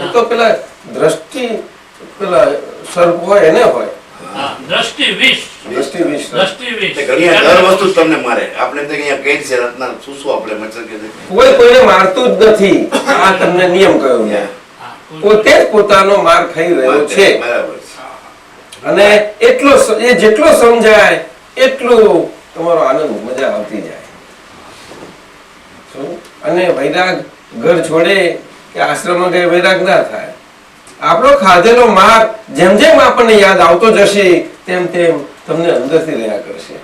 એ તો પેલા દ્રષ્ટિ પેલા સર્પ હોય એને હોય હા, દ્રષ્ટિ વિષ દ્રષ્ટિ વિષ દ્રષ્ટિ વિષ એટલે ઘણી વાર દર વસ્તુ જ તમને મારે. આપણે એમ થાય કે અહીંયા કઈ છે રત્ના શું શું આપણે મચ્છર કે છે. કોઈ કોઈને મારતું જ નથી. આ તમને નિયમ કયો મેં. હા, પોતે જ પોતાનો માર ખાઈ રહ્યો છે બરાબર છે. અને એ જેટલો સમજાય એટલું તમારો આનંદ મજા આવતી જાય. શું? અને વૈરાગ ઘર છોડે કે આશ્રમમાં ગયે વૈરાગ ના થાય. આપણો ખાધેલો માર જેમ જેમ આપણને યાદ આવતો જશે તેમ તેમ તમને અંદરથી રહ્યા કરશે.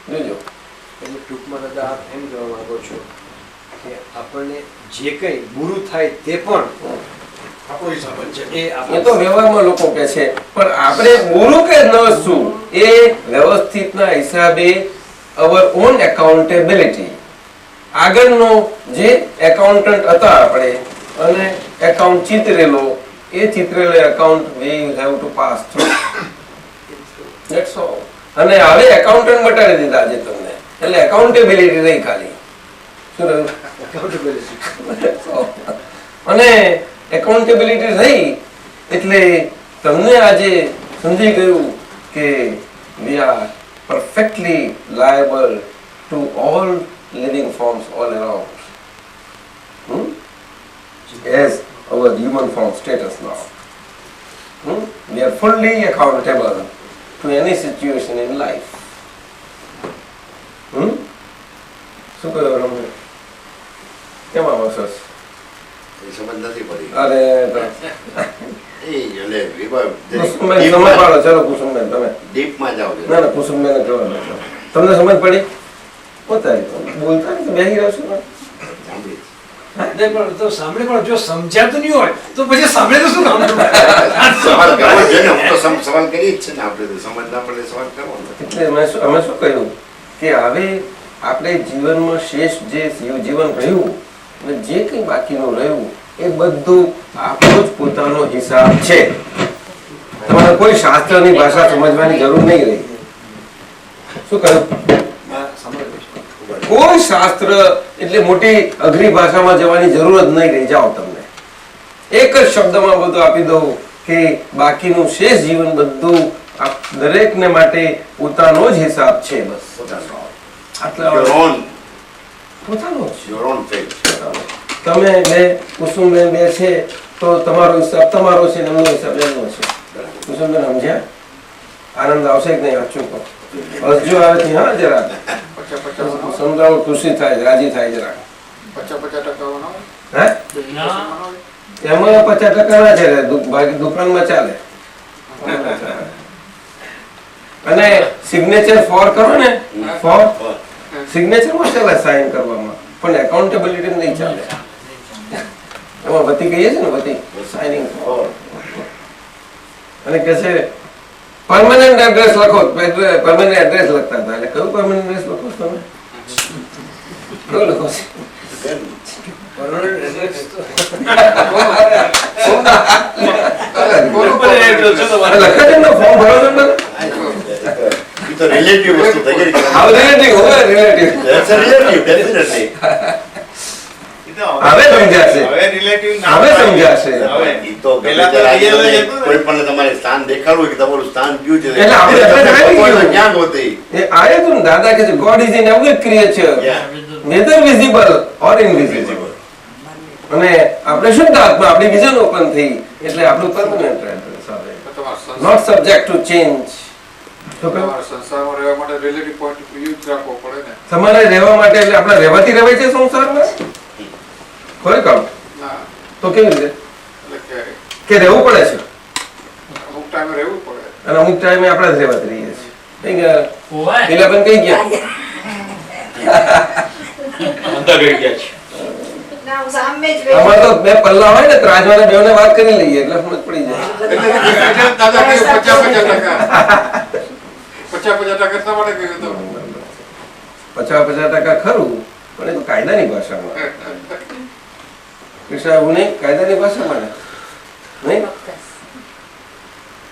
જોજો એટલે ટૂંકમાં દાદા આપ એમ કહેવા માંગો છો કે આપણને જે કંઈ બુરું થાય તે પણ આપણો હિસાબ જ છે. એ એ આપણે તો વ્યવહારમાં લોકો કહે છે પણ આપણે બોલું કે ન શું એ વ્યવસ્થિતના હિસાબે અવર ઓન એકાઉન્ટેબિલિટી આગળનો જે એકાઉન્ટન્ટ હતા આપણે અને એકાઉન્ટ ચિતરેલો એ ચિતરેલો account we have to pass through that's all. અને હવે એકાઉન્ટન્ટ બતાવી દીધા આજે તમને એટલે એકાઉન્ટેબિલિટી નહીં ખાલી શું રહ્યું accountability. અને એકાઉન્ટેબિલિટી રહી એટલે તમને આજે સમજી ગયું કે we are perfectly liable to all living forms all around. As our human form status now. We are fully accountable to any situation in life. શું કહ્યું રમણ? કેમ આવો છો? એ સમજ નથી પડી. અરે તો એ એટલે વિભાગ કુસુમબેન સમજ પાડો. ચલો કુસુમબેન તમે. ડીપમાં જાઓ છો. ના ના કુસુમબેન કહેવા બેઠો. તમને સમજ પડી? પોતાની બોલતા નહીં તો બેસી રહ્યો છું ને. સાંભળી. નહીં, પણ તો સાંભળે પણ જો સમજાતું નહીં હોય તો પછી સાંભળે તો શું કામ? સવાલ કરવો જોઈએ ને. હું તો સવાલ કરી જ છે ને. આપણે તો સમજ ના પડે સવાલ કરવાનો. એટલે અમે શું કહ્યું કે હવે આપણે જીવનમાં શેષ જે જીવન રહ્યું અને જે કંઈ બાકીનું રહ્યું એ બધું આપણો જ પોતાનો હિસાબ છે. તમારે કોઈ શાસ્ત્રની ભાષા સમજવાની જરૂર નહીં રહી. શું કહ્યું? કોઈ શાસ્ત્ર એટલે મોટી અઘરી ભાષામાં જવાની જરૂર જ નહીં રહી. જાઓ તમને એક જ શબ્દમાં બધું આપી દઉં કે બાકીનું શેષ જીવન બધું દરેકને માટે પોતાનો જ હિસાબ છે. બસ પોતાનો. આટલા Your own, પોતાનો જ. your own faith. તમે બે કુસુમબેન બે છે તો તમારો હિસાબ તમારો છે ને એમનો હિસાબ એમનો છે. કુસુમબેન સમજ્યા? આનંદ આવશે કે નહીં? વાંચું કહો હસજો આવે છે. હા જરા 50-50 સમજાવો ખુશી થાય રાજી થાય જરા. 50% વાળો હે એમાં 50% ના છે બાકી દુકાનમાં ચાલે. અને સિગ્નેચર ફોર કરો ને ફોર સિગ્નેચર માં ચાલે સાઇન કરવામાં પણ એકાઉન્ટેબિલિટી નહીં ચાલે. એમાં વતી કહીએ છે ને વતી સાઇનિંગ ફોર અને કે છે પરમેનન્ટ એડ્રેસ લખો. પરમેનન્ટ એડ્રેસ લખતા હતા એટલે કયું પરમેનન્ટ એડ્રેસ લખો છો તમે? કયું લખો છો? લખે છે ને ફોર્મ ભરો છો ને? એ તો relative વસ્તુ થઈ ગઈ. હા રિલેટિવ હોય relative. That's a relative, definitely. એ હવે સમજાશે. હવે relative નામ હવે આવી ગયું. સમજાશે. હવે ઈ તો ગમે પહેલા તો ત્યારે real જ આજે હતું ને. કોઈ પણ તમારે સ્થાન દેખાડવું હોય કે તમારું સ્થાન કયું છે એટલે આપણે એટલે આવી ગયું. ક્યાં ગોતે એ આયે તું ને દાદા કે છે God is in every creature whether visible or invisible. અને આપણે શુદ્ધ આત્મા આપણી વિઝન ઓપન થઈ એટલે આપણું પરમેનન્ટ એડ્રેસ આવે, નોટ સબ્જેક્ટ ટુ ચેન્જ. તો કહો, તમારા સંસારમાં રહેવા માટે રિલેટિવ પોઈન્ટ ઓફ વ્યૂ જ રાખવો પડે ને. તમારે રહેવા માટે એટલે આપણે રહેવાથી રહેવાય છે સંસારમાં ખરેખર ના, તો કેવી રીતે એટલે કે રહેવું પડે છે અમુક ટાઈમે રહેવું પડે. અને અમુક ટાઈમે આપણે જ રહેવાથી રહીએ છીએ. કઈ ગયા ઓવાય. પેલા કઈ ગયા અંદર ગઈ ગયા છે. ના, હું સામે જ અમારે તો બે પલ્લા હોય ને ત્રાજવાના બેવને વાત કરી લઈએ એટલે સમજ પડી જાય. એટલે દાદા કહ્યું 50% 50% શા માટે કહ્યું હતું? 50% ખરું પણ એ તો કાયદાની ભાષામાં. કૃષ્ણ એવું નહીં, કાયદાની ભાષામાં ને? નહીં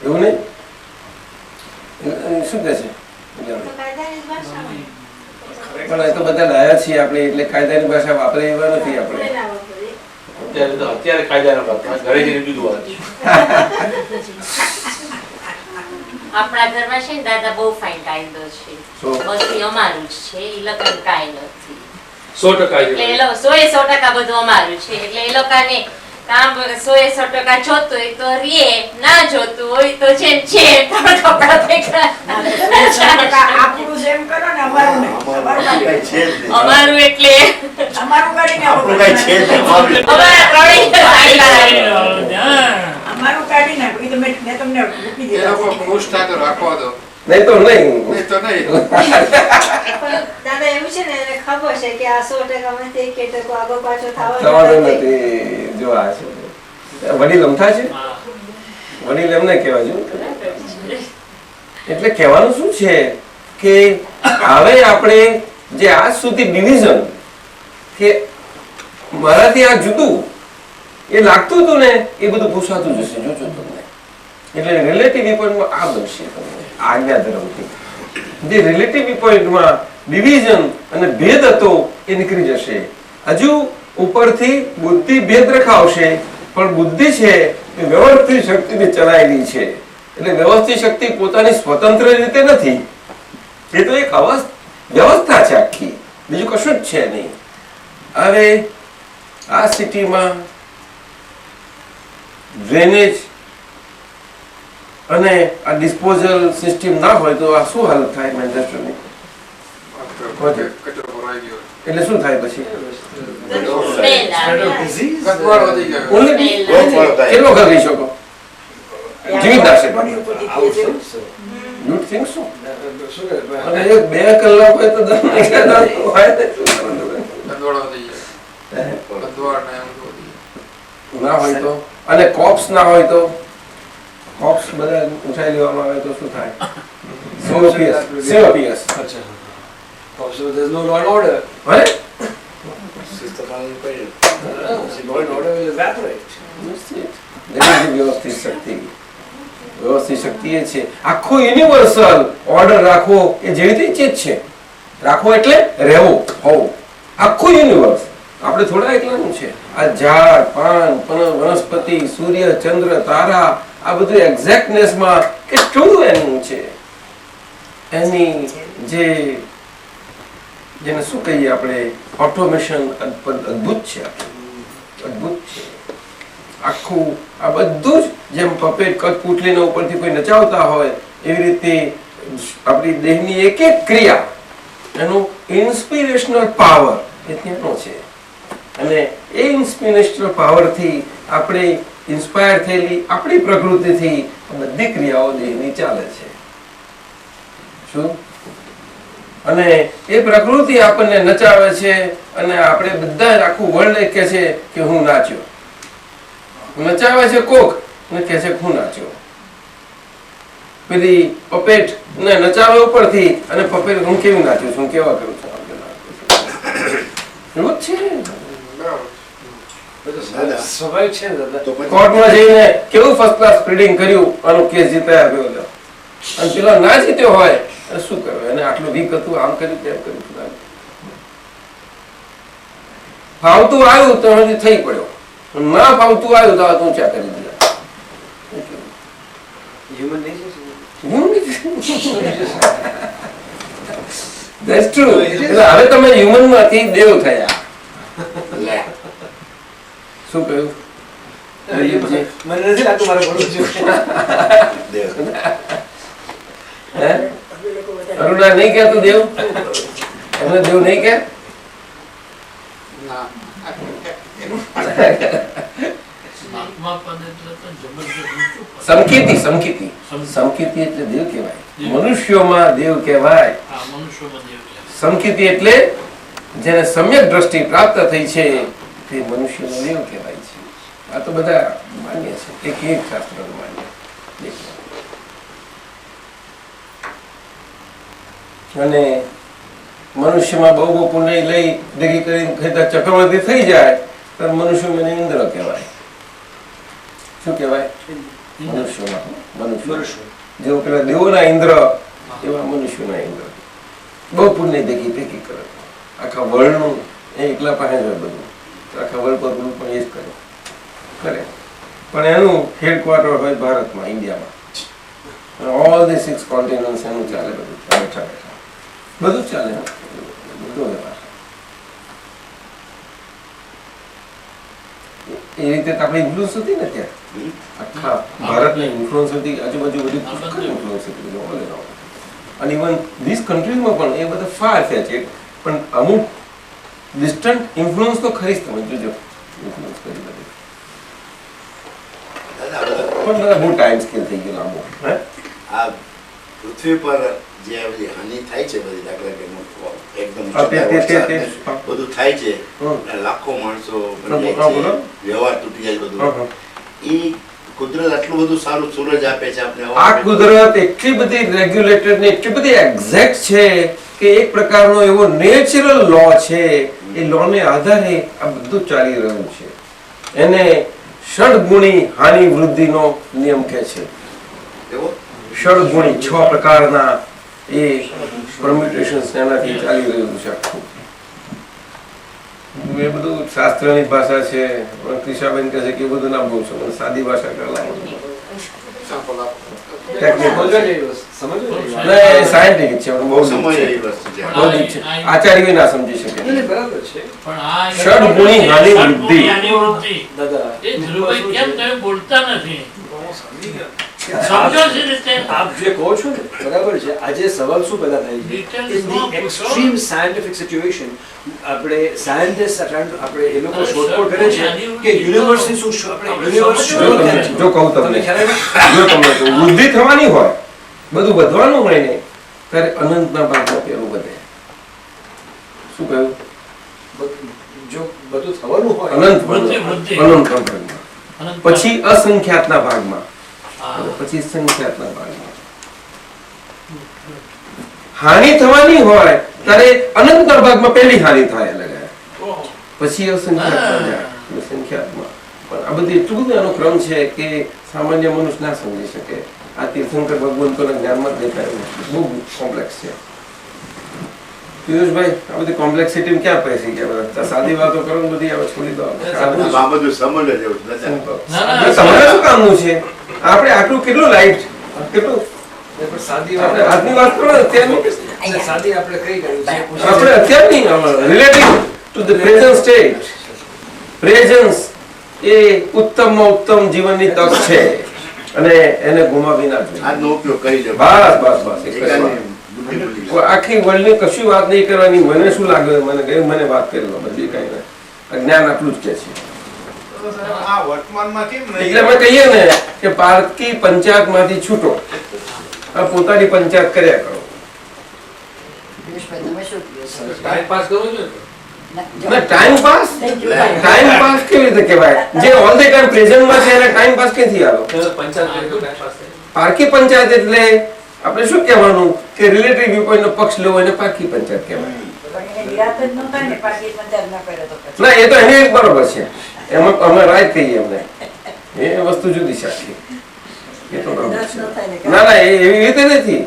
એવું નહીં શું કે છે કાયદાની ભાષામાં પણ એ તો બધા ડાયા છીએ આપણે એટલે કાયદાની ભાષા વાપરે એવા નથી આપણે. ના વાપરીએ. અત્યારે કાયદાનો વાત, ઘરે જઈને જુદું વાત છે. આપણા ઘરમાં છે ને દાદા બહુ ફાઇન કાયદો છે. શું? બધું અમારું જ છે, એ લોકોનું કાંઈ નથી. 100% એટલે એ લોકો 100% બધું અમારું છે. એટલે એ લોકોને કામ 100% જોતું હોય તો રીએ, ના જોતું હોય તો જેમ છે ત્રણ કપડાં ભેગા. આપણું જેમ કરો ને અમારું નહીં. અમારું કઈ કાઢી છે જ નહીં. અમારું એટલે અમારું કાઢીને આપણું કઈ છે જ નહીં. અમારા ત્રણેય સાયકલ. અમારું કાઢી નાખો. એ તો મેં તમને મૂકી એ દીધા લોકો છે. ખુશ થાય તો રાખવા દો, નહીં તો નહીં. નહીં તો નહીં. પણ દાદા એવું છે ને એને ખબર છે કે આ 100% માંથી 1% આગળ પાછો થવાનું થવાનો નથી. નથી. જો આ છે વડીલ અમથા છે, વડીલ એમને કહેવાય છે. એટલે કહેવાનું શું છે કે હવે આપણે જે આજ સુધી ડિવિઝન કે મારાથી આ જુદું એ લાગતું હતું ને એ બધું પૂછાતું જશે જોજો તમને. એટલે રિલેટિવ પોઈન્ટમાં આ બનશે તમને આજ્ઞા ધર્મથી. જે રિલેટિવ પોઈન્ટમાં ડિવિઝન અને ભેદ હતો એ નીકળી જશે. હજુ ઉપરથી બુદ્ધિ ભેદ રખાવશે પણ બુદ્ધિ છે એ વ્યવસ્થિત શક્તિને ચલાયેલી છે. એટલે વ્યવસ્થિત શક્તિ પોતાની સ્વતંત્ર રીતે નથી, એ તો એક વ્યવસ્થા છે આખી, બીજું કશું જ છે નહીં. હવે આ સિટીમાં ડ્રેનેજ અને આ ડિસ્પોઝલ સિસ્ટમ ના હોય તો આ શું હાલત થાય મહેન્દ્રશ્વરની? કચરો ભરાઈ ગયો, એટલે શું થાય પછી? સ્મેલ આવે. ગંદવાડ વધી ગયો. Only બહુ ફરક થાય. કેટલો ઘર રહી શકો? જીવિત હશે. બની ઉપરથી કહે છે. You think so? શું કે અને એક 2 કલાક હોય તો દર મહિને હોય તો શું કરવાનું? ગંદવાડ વધી જાય. ગંદવાડ ને એમ બધું વધી જાય. ના હોય તો, અને કોપ્સ ના હોય તો, કોપ્સ બધા ઉઠાઈ લેવામાં આવે તો શું થાય? COPS. અચ્છા. So there's no law and order. હે? શિસ્ત પાલન કરીએ. See, law and order will evaporate. વ્યવસ્થિત શક્તિ, વ્યવસ્થિત શક્તિ એ છે આખો યુનિવર્સલ ઓર્ડર રાખવો એ જેવી તે ચીજ છે. રાખવો એટલે રહેવું, હોવું, આખું યુનિવર્સ. આપણે થોડા એકલાનું છે. આ ઝાડ પાન વનસ્પતિ સૂર્ય ચંદ્ર તારા આ બધું એક્ઝેક્ટનેસમાં કેટલું એનું છે. એની જેને શું કહીએ આપણે ઓટોમેશન અદ્ભુત છે, અદ્ભુત છે આખું. આ બધું જ જેમ પપેટ કઠપુતલીના ઉપરથી કોઈ નચાવતા હોય એવી રીતે આપણી દેહની એક એક ક્રિયા એનું ઇન્સ્પિરેશનલ પાવર એ ત્યાંનો છે. અને એ ઇન્સ્પિરેશનલ પાવરથી આપણે ઇન્સ્પાયર થયેલી આપણી પ્રકૃતિથી બધી ક્રિયાઓ દેહની ચાલે છે. શું? અને એ પ્રકૃતિ આપણને નચાવે છે અને આપણે બધા આખું વર્લ્ડ કહે છે કે હું નાચ્યો. નચાવે છે કોક ને કહે છે હું નાચ્યો. પેલી પપેટ ને નચાવે ઉપરથી અને પપેટ હું કેવી નાચ્યું છું, કેવા કરું છું, એવું જ છે. બરાબર. સ્વાભાવિક છે ને દાદા. તો પછી કોર્ટમાં જઈને કેવું ફર્સ્ટ ક્લાસ પ્લીડિંગ કર્યું આનો કેસ જીતાય આવ્યો લો. અને પેલો ના જીત્યો હોય તો શું કરવું? એને આટલું વીક હતું, આમ કર્યું તેમ કર્યું. ફાવતું આવ્યું તો હજી થઈ પડ્યો, ના ફાવતું આવ્યું તો હાથ ઊંચા કરી દીધા. Human nature That's true. એટલે હવે તમે હ્યુમન માંથી દેવ થયા. શું કહ્યું? મને નથી લાગતું મારે બોલવું જોઈએ. હે? અરુણા નહીં કહેતું દેવ? એમને દેવ નહીં કે? મહાત્મા પદ એટલે તો જબરજસ્ત ઊંચું પદ. સમકીર્તિ સમકીર્તિ સમકીર્તિ એટલે દેવ કહેવાય. મનુષ્યોમાં દેવ કહેવાય. આ મનુષ્યોમાં દેવ કહેવાય. સમકીર્તિ એટલે જેને સમ્યક દ્રષ્ટિ પ્રાપ્ત થઈ છે તે મનુષ્યનો દેવ કહેવાય છે. આ તો બધા માન્ય છે, એક શાસ્ત્ર માન્ય. અને મનુષ્યમાં બહુ બહુ પુણ્ય લઈ ભેગી કરીને ખેતા ચક્રવર્તી થઈ જાય તો મનુષ્ય મને ઇન્દ્ર કહેવાય. શું કહેવાય? મનુષ્યમાં મનુષ્ય જેવો પેલા દેવોના ઇન્દ્ર એવા મનુષ્યોના ઇન્દ્ર. બહુ પુણ્ય ભેગી કરે, આખા વર્લ્ડનું એ એકલા પાસે જ હોય બધું, આખા વર્લ્ડ પર બધું પણ એ જ કરે. પણ એનું હેડક્વાર્ટર હોય ભારતમાં, ઇન્ડિયામાં. ઓલ ધી 6 કોન્ટિનેન્ટ્સ એનું ચાલે, બધું બેઠા બેઠા બધું ચાલે, બધું વ્યવહાર. એ રીતે આપણી ઇન્ફ્લુઅન્સ હતી ને ત્યાં આખા ભારતની ઇન્ફ્લુઅન્સ હતી, આજુબાજુ બધી પુષ્કળ ઇન્ફ્લુઅન્સ હતી ઓલ એરાઉન્ડ. અને ઇવન ધીસ કન્ટ્રીઝમાં પણ એ બધા ફાર છે, પણ અમુક ડિસ્ટન્ટ ઇન્ફ્લુઅન્સ તો ખરી જ. તમે જોજો ઇન્ફ્લુઅન્સ કરી બધી, પણ બહુ ટાઈમ સ્કેલ થઈ ગયો લાંબો. આ પૃથ્વી પર જે બધી હાનિ થાય છે, બધી દાખલા કે એકદમ બધું થાય છે, લાખો માણસો વ્યવહાર તૂટી જાય બધું, એ કુદરત આટલું બધું સારું સૂરજ આપે છે આપણે. આ કુદરત એટલી બધી રેગ્યુલેટેડ ને એટલી બધી એક્ઝેક્ટ છે કે એક પ્રકારનો એવો નેચરલ લો છે. એ લો ને આધારે આ બધું ચાલી રહ્યું છે. એને ષડગુણી હાનિ વૃદ્ધિનો નિયમ કહે છે. ષડગુણી 6 પ્રકારના એ પરમ્યુટેશન્સ એનાથી ચાલી રહ્યું છે આખું. એ બધું શાસ્ત્રની ભાષા છે. ક્રિશાબેન કહે છે કે બધું ના બહુ છે, મને સાદી ભાષા કરવા સાયન્ટિફિક છે, બહુ આચાર્ય ના સમજી શકે. બરાબર છે. પણ આ ષડગુણી હાનિ વૃદ્ધિ. દાદા એ ધ્રુવભાઈ કેમ તમે બોલતા નથી? આપ જે કહો છો ને બરાબર છે. આજે સવાલ શું પેદા થાય છે? In the extreme scientific situation આપણે સાયન્ટિસ્ટ આપણે એ લોકો શોધખોળ કરે છે કે યુનિવર્સની શું આપણે યુનિવર્સ જો કહું તમને, જો તમને વૃદ્ધિ થવાની હોય, બધું વધવાનું હોય ને, ત્યારે અનંતના ભાગમાં પેલું વધે. શું કહ્યું? જો બધું થવાનું હોય અનંત ભાગમાં, પછી અસંખ્યાતના ભાગમાં, પછી સંખ્યાતના ભાગમાં હાનિ થવાની હોય ત્યારે અનંતના ભાગમાં પહેલી હાનિ થાય લગાય, પછી અસંખ્યાતમાં જાય, સંખ્યાતમાં. પણ આ બધી એટલું બધું એનો ક્રમ છે કે સામાન્ય મનુષ્ય ના સમજી શકે. આ તીર્થંકર ભગવંતોના જ્ઞાનમાં જ દેખાય, બહુ કોમ્પ્લેક્સ છે. પિયુષભાઈ, આ બધી કોમ્પ્લેક્સિટી ક્યાં પૈસી ગયા? સાદી વાતો કરો બધી હવે છોડી દો. આ બધું સમજ જ એવું તમારે શું કામનું છે? આપણે આટલું કેટલું લાઈટ, કેટલું સાદી આજની વાત કરો અત્યારની, સાદી આપણે કઈ ગયું છે આપણે અત્યારની relative to the present state. Presence એ ઉત્તમમાં ઉત્તમ જીવનની તક છે અને એને ગુમાવી ના જોઈએ. આજનો ઉપયોગ કરી લો. બસ બસ બસ એક જ વાત. આખી વર્લ્ડની કશું વાત નહીં કરવાની. મને શું લાગે, મને કહ્યું મને વાત કરી લો, બધી કઈ નહીં. જ્ઞાન આટલું જ કે છે. આ વર્તમાનમાં કેમ નહીં? એટલે અમે કહીએ ને કે પારકી પંચાયત માંથી છૂટો, આ પોતાની પંચાયત કર્યા કરો. તમે શું કહો છો? ટાઈમ પાસ કરો છો ટાઈમ પાસ કેવી રીતે કહેવાય? જે ઓલ ધ ટાઈમ પ્રેઝન્ટમાં છે એને ટાઈમ પાસ ક્યાંથી આવ્યો? પારકી પંચાયત એટલે આપણે શું કહેવાનું કે રિલેટિવ વ્યૂ પોઈન્ટ નો પક્ષ લેવો એને પારકી પંચાયત કહેવાય. ના, એ તો એની બરોબર છે, એમાં અમે રાઈટ કહીએ અમને, એ વસ્તુ જુદી છે આખી. એ તો બરોબર છે. ના ના, એવી રીતે નથી.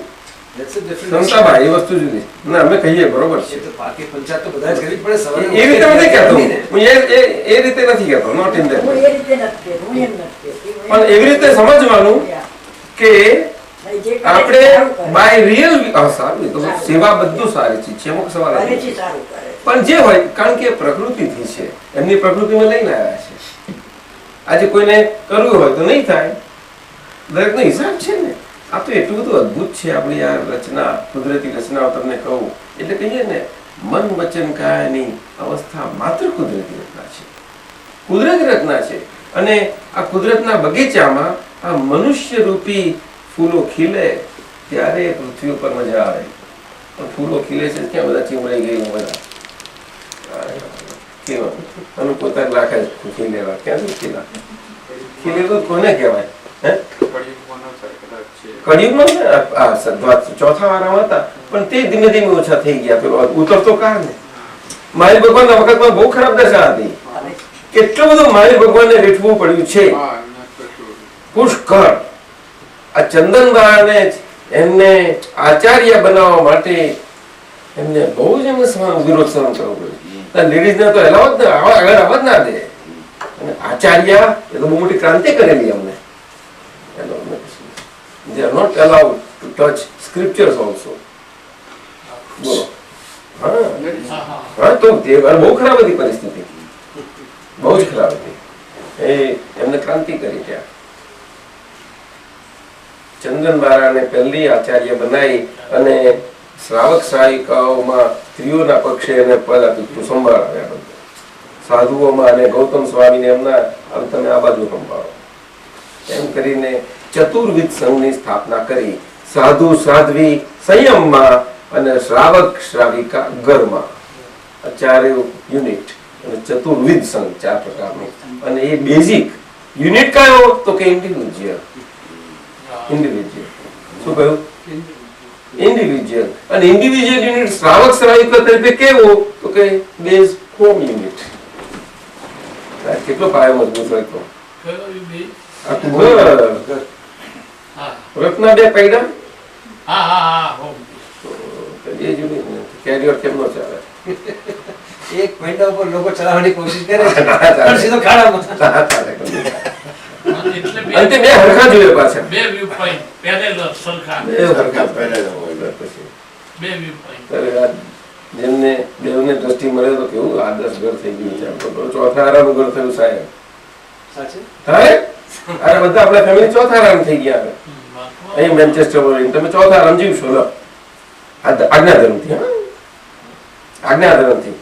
That's a different સંતાભાઈ એ વસ્તુ જુદી. ના અમે કહીએ બરોબર છે. એ તો પાકી પંચાયત તો બધા જ કરવી જ પડે. સવારે એ રીતે નથી કહેતો હું. એ રીતે નથી કહેતો. નોટ ઇન હું ધેટ. એ રીતે નથી કહેતો, હું એમ નથી કહેતી. હું પણ એવી રીતે સમજવાનું કે ભાઈ જે કરે છે આપણે સારું કરે. બાય રિયલ સારું તો સેવા બધું સારી ચીજ છે એમાં સવાલ કરે નથી. છે સારું કરે છે. પણ જે હોય કારણ કે પ્રકૃતિથી છે એમની પ્રકૃતિમાં લઈને આવ્યા છે. આજે કોઈને કરવું હોય તો નહીં થાય. દરેકનો હિસાબ છે ને. આ તો એટલું બધું અદ્ભુત છે આપણી આ રચના, કુદરતી રચનાઓ. તમને કહું એટલે કહીએ ને મન વચન કાયાની અવસ્થા માત્ર કુદરતી રચના છે. કુદરતી રચના છે. અને આ કુદરતના બગીચામાં આ મનુષ્ય રૂપી ફૂલો ખીલે ત્યારે પૃથ્વી ઉપર મજા આવે. પણ ફૂલો ખીલે છે ક્યાં બધા ચીમડાઈ ગયેલા બધા કેવા અને પોતાને રાખે ખીલેલા ક્યાંથી ખીલા ખીલે તો કોને કહેવાય? હે કળિયુગમાં ને આ ચોથા વારામાં હતા પણ તે ધીમે ધીમે ઓછા થઈ ગયા. પેલો ઉતરતો કાર ને મારી ભગવાનના વખતમાં બહુ ખરાબ દશા હતી. કેટલું બધું મારી ભગવાનને વેઠવું પડ્યું છે પુષ્કળ. આ ચંદનબાને એમને આચાર્ય બનાવવા માટે એમને બહુ જ એમને વિરોધ સહન કરવો પડ્યો. લેડીઝને તો એલાવ જ ના આગળ આવવા જ ના દે. અને આચાર્ય એ તો બહુ મોટી ક્રાંતિ કરેલી અમને. They are not allowed to touch scriptures also. બોલો. હા તો તે બહુ ખરાબ હતી પરિસ્થિતિ. બહુ જ ખરાબ હતી. એ એમને ક્રાંતિ કરી ત્યાં. ચંદન બારાને પહેલી આચાર્ય બનાવી અને શ્રાવક શ્રાવિકાઓમાં સ્ત્રીઓના પક્ષે એને પદ આપ્યું તું સંભાળ્યા. સાધુઓમાં અને ગૌતમ સ્વામીને એમના તમે આ બાજુ સંભાળો એમ કરીને ચતુર્વિધ સંઘની સ્થાપના કરી. સાધુ સાધ્વી સંયમમાં અને શ્રાવક શ્રાવિકા ઘરમાં. આ ચારે યુનિટ અને ચતુર્વિધ સંઘ 4 પ્રકારનો. અને એ બેઝિક યુનિટ કયો તો કે ઇન્ડિવિજ્યુઅલ. શું કહ્યું? ઇન્ડિવિજ્યુઅલ. અને ઇન્ડિવિજ્યુઅલ યુનિટ શ્રાવક શ્રાવિકા તરીકે કેવો તો કે બેઝ હોમ યુનિટ. કેટલો પાયો મજબૂત હોય તો રત્ના 2 પૈડા એ જુદી કેરિયર કેમ નો ચાલે? એક પૈડા ઉપર લોકો ચલાવવાની કોશિશ કરે છે પણ સીધો ખાડામાં. અંતે 2 હરખા જોઈએ પાછા. 2 વ્યૂ પોઈન્ટ પેરેલલ સરખા. 2 હરખા પેરેલલ પછી 2 વ્યૂ પોઈન્ટ. જેમને દેવને દ્રષ્ટિ મળે તો કેવું આદર્શ ઘર થઈ ગયું છે. ચોથા આરાનું ઘર થયું સાહેબ. સાચે અરે બધા આપણા ફેમિલી ચોથા આરામ થઈ ગયા હવે. અહીં મેન્ચેસ્ટર માં તમે ચોથા આરામ જીવશો. લો આજ્ઞાધર્મથી. આજ્ઞાધર્મથી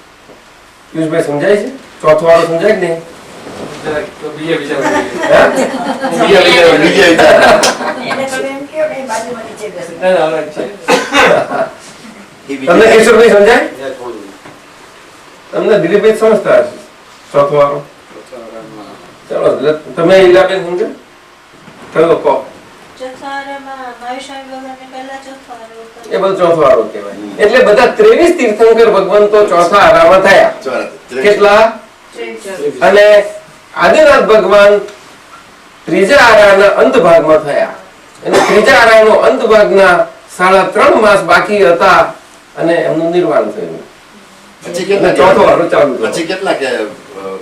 પિયુષભાઈ સમજાય છે? ચોથો વાળો સમજાય કે નહીં? એને તમે એમ કહો કે બાજુમાં નીચે બેસે. તમને કેશવભાઈ સમજાય? તમને દિલીપભાઈ સમજતા હશે ચોથો વાળો? ચલો તમે ઈલાબેન સમજો? ચલો કહો. એ બધું ચોથો આરો કહેવાય. એટલે બધા 23 તીર્થંકર ભગવાન તો ચોથા આરામાં થયા. કેટલા? અને આદિનાથ ભગવાન ત્રીજા આરાના અંત ભાગમાં થયા. અને ત્રીજા આરાનો અંત ભાગના 3.5 માસ બાકી હતા અને એમનું નિર્વાણ થયું. પછી કેટલા ચોથો આરો ચાલુ થયો. પછી કેટલા કે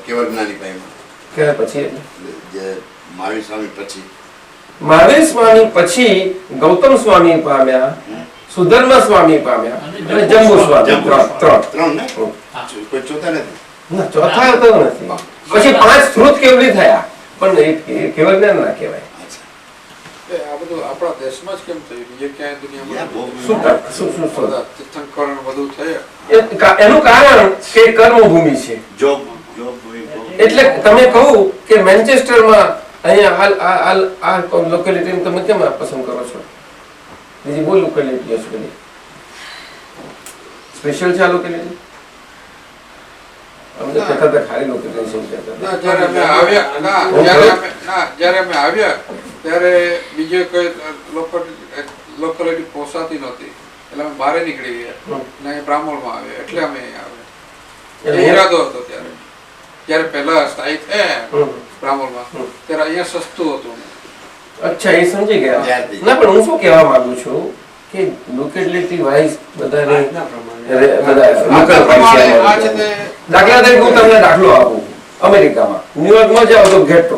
કેવળ જ્ઞાની પાઈમાં કે પછી જે મહાવીર સ્વામી પછી મહાવીર સ્વામી પછી ગૌતમ સ્વામી પામ્યા, સુધર્મા સ્વામી પામ્યા અને જંબુ સ્વામી. 3 ને કોઈ ચોથા નથી. ના ચોથા તો નથી. પછી 5 શ્રુત કેવલી થયા પણ એ કેવળ જ્ઞાન ના કહેવાય. આ બધું આપણા દેશમાં જ કેમ થયું? બીજે ક્યાંય દુનિયામાં શું તીર્થંકરણ બધું થયા? એનું કારણ કે કર્મભૂમિ છે. જોબ એટલે તમે કહું કે મેન્ચેસ્ટરમાં અહીંયા આ લોકેલિટી તમે કેમ પસંદ કરો છો? બીજી બહુ લોકેલિટી છે બધી સ્પેશિયલ છે આ લોકેલિટી. અમને કહેતા હતા ખાલી લોકેલિટી છે કહેતા. જ્યારે અમે આવ્યા ત્યારે બીજે કોઈ લોકેલિટી પોસાતી નહોતી એટલે અમે બહાર નીકળી ગયા અને બ્રાહ્મણમાં આવ્યા એટલે અમે આવ્યા. ઈરાદો હતો ત્યારે જયારે પહેલા સ્થાયી થયા બ્રાહ્મણમાં ત્યારે અહીંયા સસ્તું હતું. અચ્છા એ સમજી ગયા. ના પણ હું શું કહેવા માંગુ છું કે લોકેલિટી વાઇઝ બધાને આજના પ્રમાણે local પ્રમાણે આ ભાષામાં છે તે દાખલા તરીકે હું તમને દાખલો આપું. અમેરિકામાં ન્યુયોર્કમાં જાઓ તો ગેટો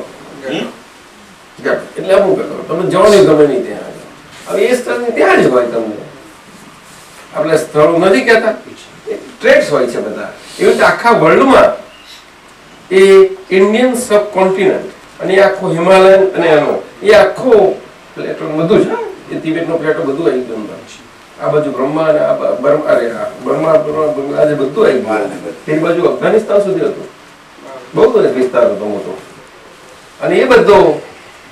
એટલે અમુક તમને જવાનું ગમે નહીં ત્યાં. હવે એ સ્થળ ત્યાં જ હોય. તમને આપણે સ્થળો નથી કહેતા, ટ્રેડ્સ હોય છે બધા. એવી રીતે આખા વર્લ્ડમાં એ ઇન્ડિયન સબકોન્ટિનેન્ટ અને એ આખો હિમાલયન અને એનો એ આખો પ્લેટો બધું છે. એ તિબેટનો પ્લેટો બધું આવી ગયું. આ બાજુ બ્રહ્મા અને આ બર્મા, અરે બર્મા બંગલાદેશ બધું આવી ગયું. તે બાજુ અફઘાનિસ્તાન સુધી હતું. બહુ બધો વિસ્તાર હતો મોટો. અને એ બધો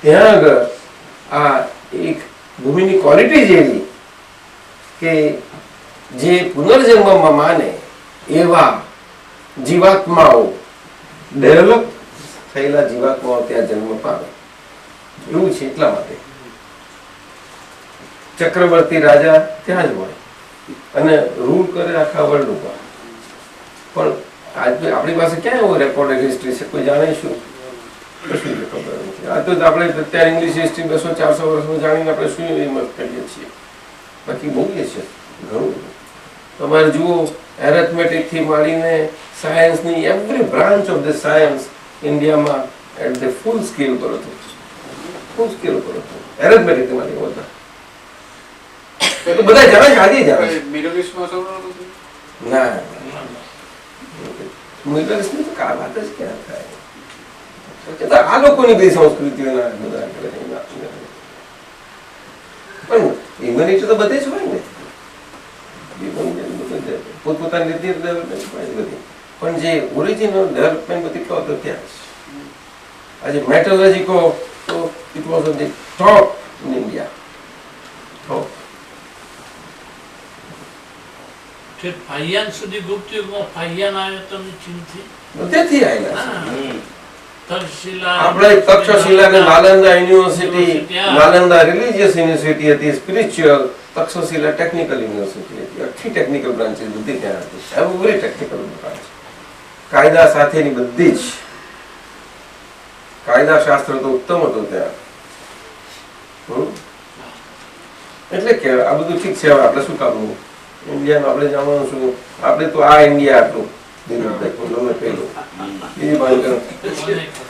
ત્યાં આગળ આ એક ભૂમિની ક્વોલિટી જેવી કે જે પુનર્જન્મમાં માને એવા જીવાત્માઓ, ડેવલપ થયેલા જીવાત્માઓ ત્યાં જન્મ પામે એવું છે. એટલા માટે ચક્રવર્તી રાજા ત્યાં જ હોય અને રૂલ કરે આખા વર્લ્ડ ઉપર. પણ આજ આપણી પાસે ક્યાં એવો રેકોર્ડેડ હિસ્ટ્રી છે? કોઈ જાણે શું? આ તો આપણે અત્યારે ઇંગ્લિશ હિસ્ટ્રી 200-400 વર્ષમાં જાણીને આપણે શું એમ કરીએ છીએ. બાકી બહુ એ છે ઘણું. તમારે જુઓ, એરેથમેટિક થી માંડીને સાયન્સની every branch of the science ઇન્ડિયામાં એટ ધ ફૂલ સ્કેલ પર હતું. ફૂલ સ્કેલ પર હતું એરેથમેટિક થી માંડી બધા. તો બધા જાણે છે, આજે જાણે છે. મિડલ ઈસ્ટમાં સૌનું નથી. ના, મિડલ ઈસ્ટની તો કા વાત જ ક્યાં થાય. એ તો આ લોકોની બધી સંસ્કૃતિઓના બધા પણ ઇમ્યુનિટી તો બધે જ હોય ને. પોતપોતાની રીતે બધી. પણ જે ઓરિજિનલ ડેવલપમેન્ટ બધી કહો તો ત્યાં જ. આજે મેટોલોજી કહો તો it was on the top in India. Top. Fahien સુધી ગુપ્ત યુગમાં ફાહિયાન આયતનની ચિંતી બધેથી આવેલા છે. તક્ષશિલા, આપણે તક્ષશિલા ને Nalanda university, Nalanda religious university હતી, સ્પિરિચ્યુઅલ. તક્ષશિલા ટેકનિકલ યુનિવર્સિટી હતી. આખી ટેકનિકલ બ્રાન્ચીસ બધી ત્યાં હતી. Every technical branch. કાયદા સાથેની બધી જ. કાયદા શાસ્ત્ર તો ઉત્તમ હતું ત્યાં. એટલે કે આ બધું ઠીક છે. હવે આપણે શું કામનું? ઇન્ડિયામાં આપણે જાણવાનું શું? આપણે તો આ ઇન્ડિયા આટલું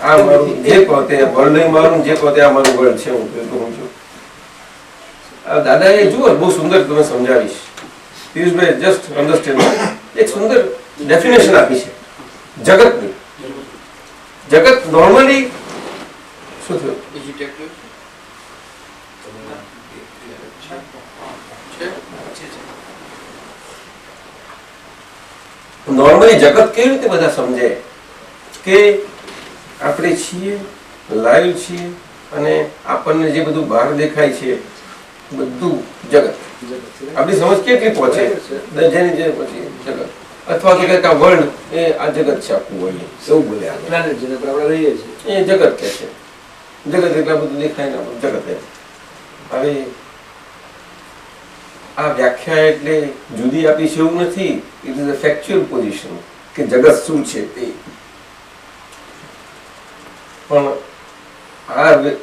આ મારું જે કહો તે વર્લ્ડ મારું, જે કહો તે આ મારું વર્લ્ડ છે. હું છું દાદા. એ જુઓ, બહુ સુંદર તમે સમજાવીશ પિયુષભાઈ. Just understand. એક સુંદર ડેફિનેશન આપી છે જગતની. જગત નોર્મલી શું થયું? નોર્મલી જગત કેવી રીતે બધા સમજે કે આપણે છીએ, લાઈવ છીએ અને આપણને જે બધું બહાર દેખાય છે બધું જગત. આપણી સમજ કેટલી પહોંચે? જેની જે પછી જગત, અથવા તો કઈક આ વર્લ્ડ એ આ જગત છે આખું વર્લ્ડ એવું બોલે. પ્લેનેટ જેને પર આપણે રહીએ છીએ એ જગત કે છે. જગત એટલા બધું દેખાય ને જગત એમ. હવે આ વ્યાખ્યા એટલે જુદી આપી છે એવું નથી. It is a factual position કે જગત શું છે તે. પણ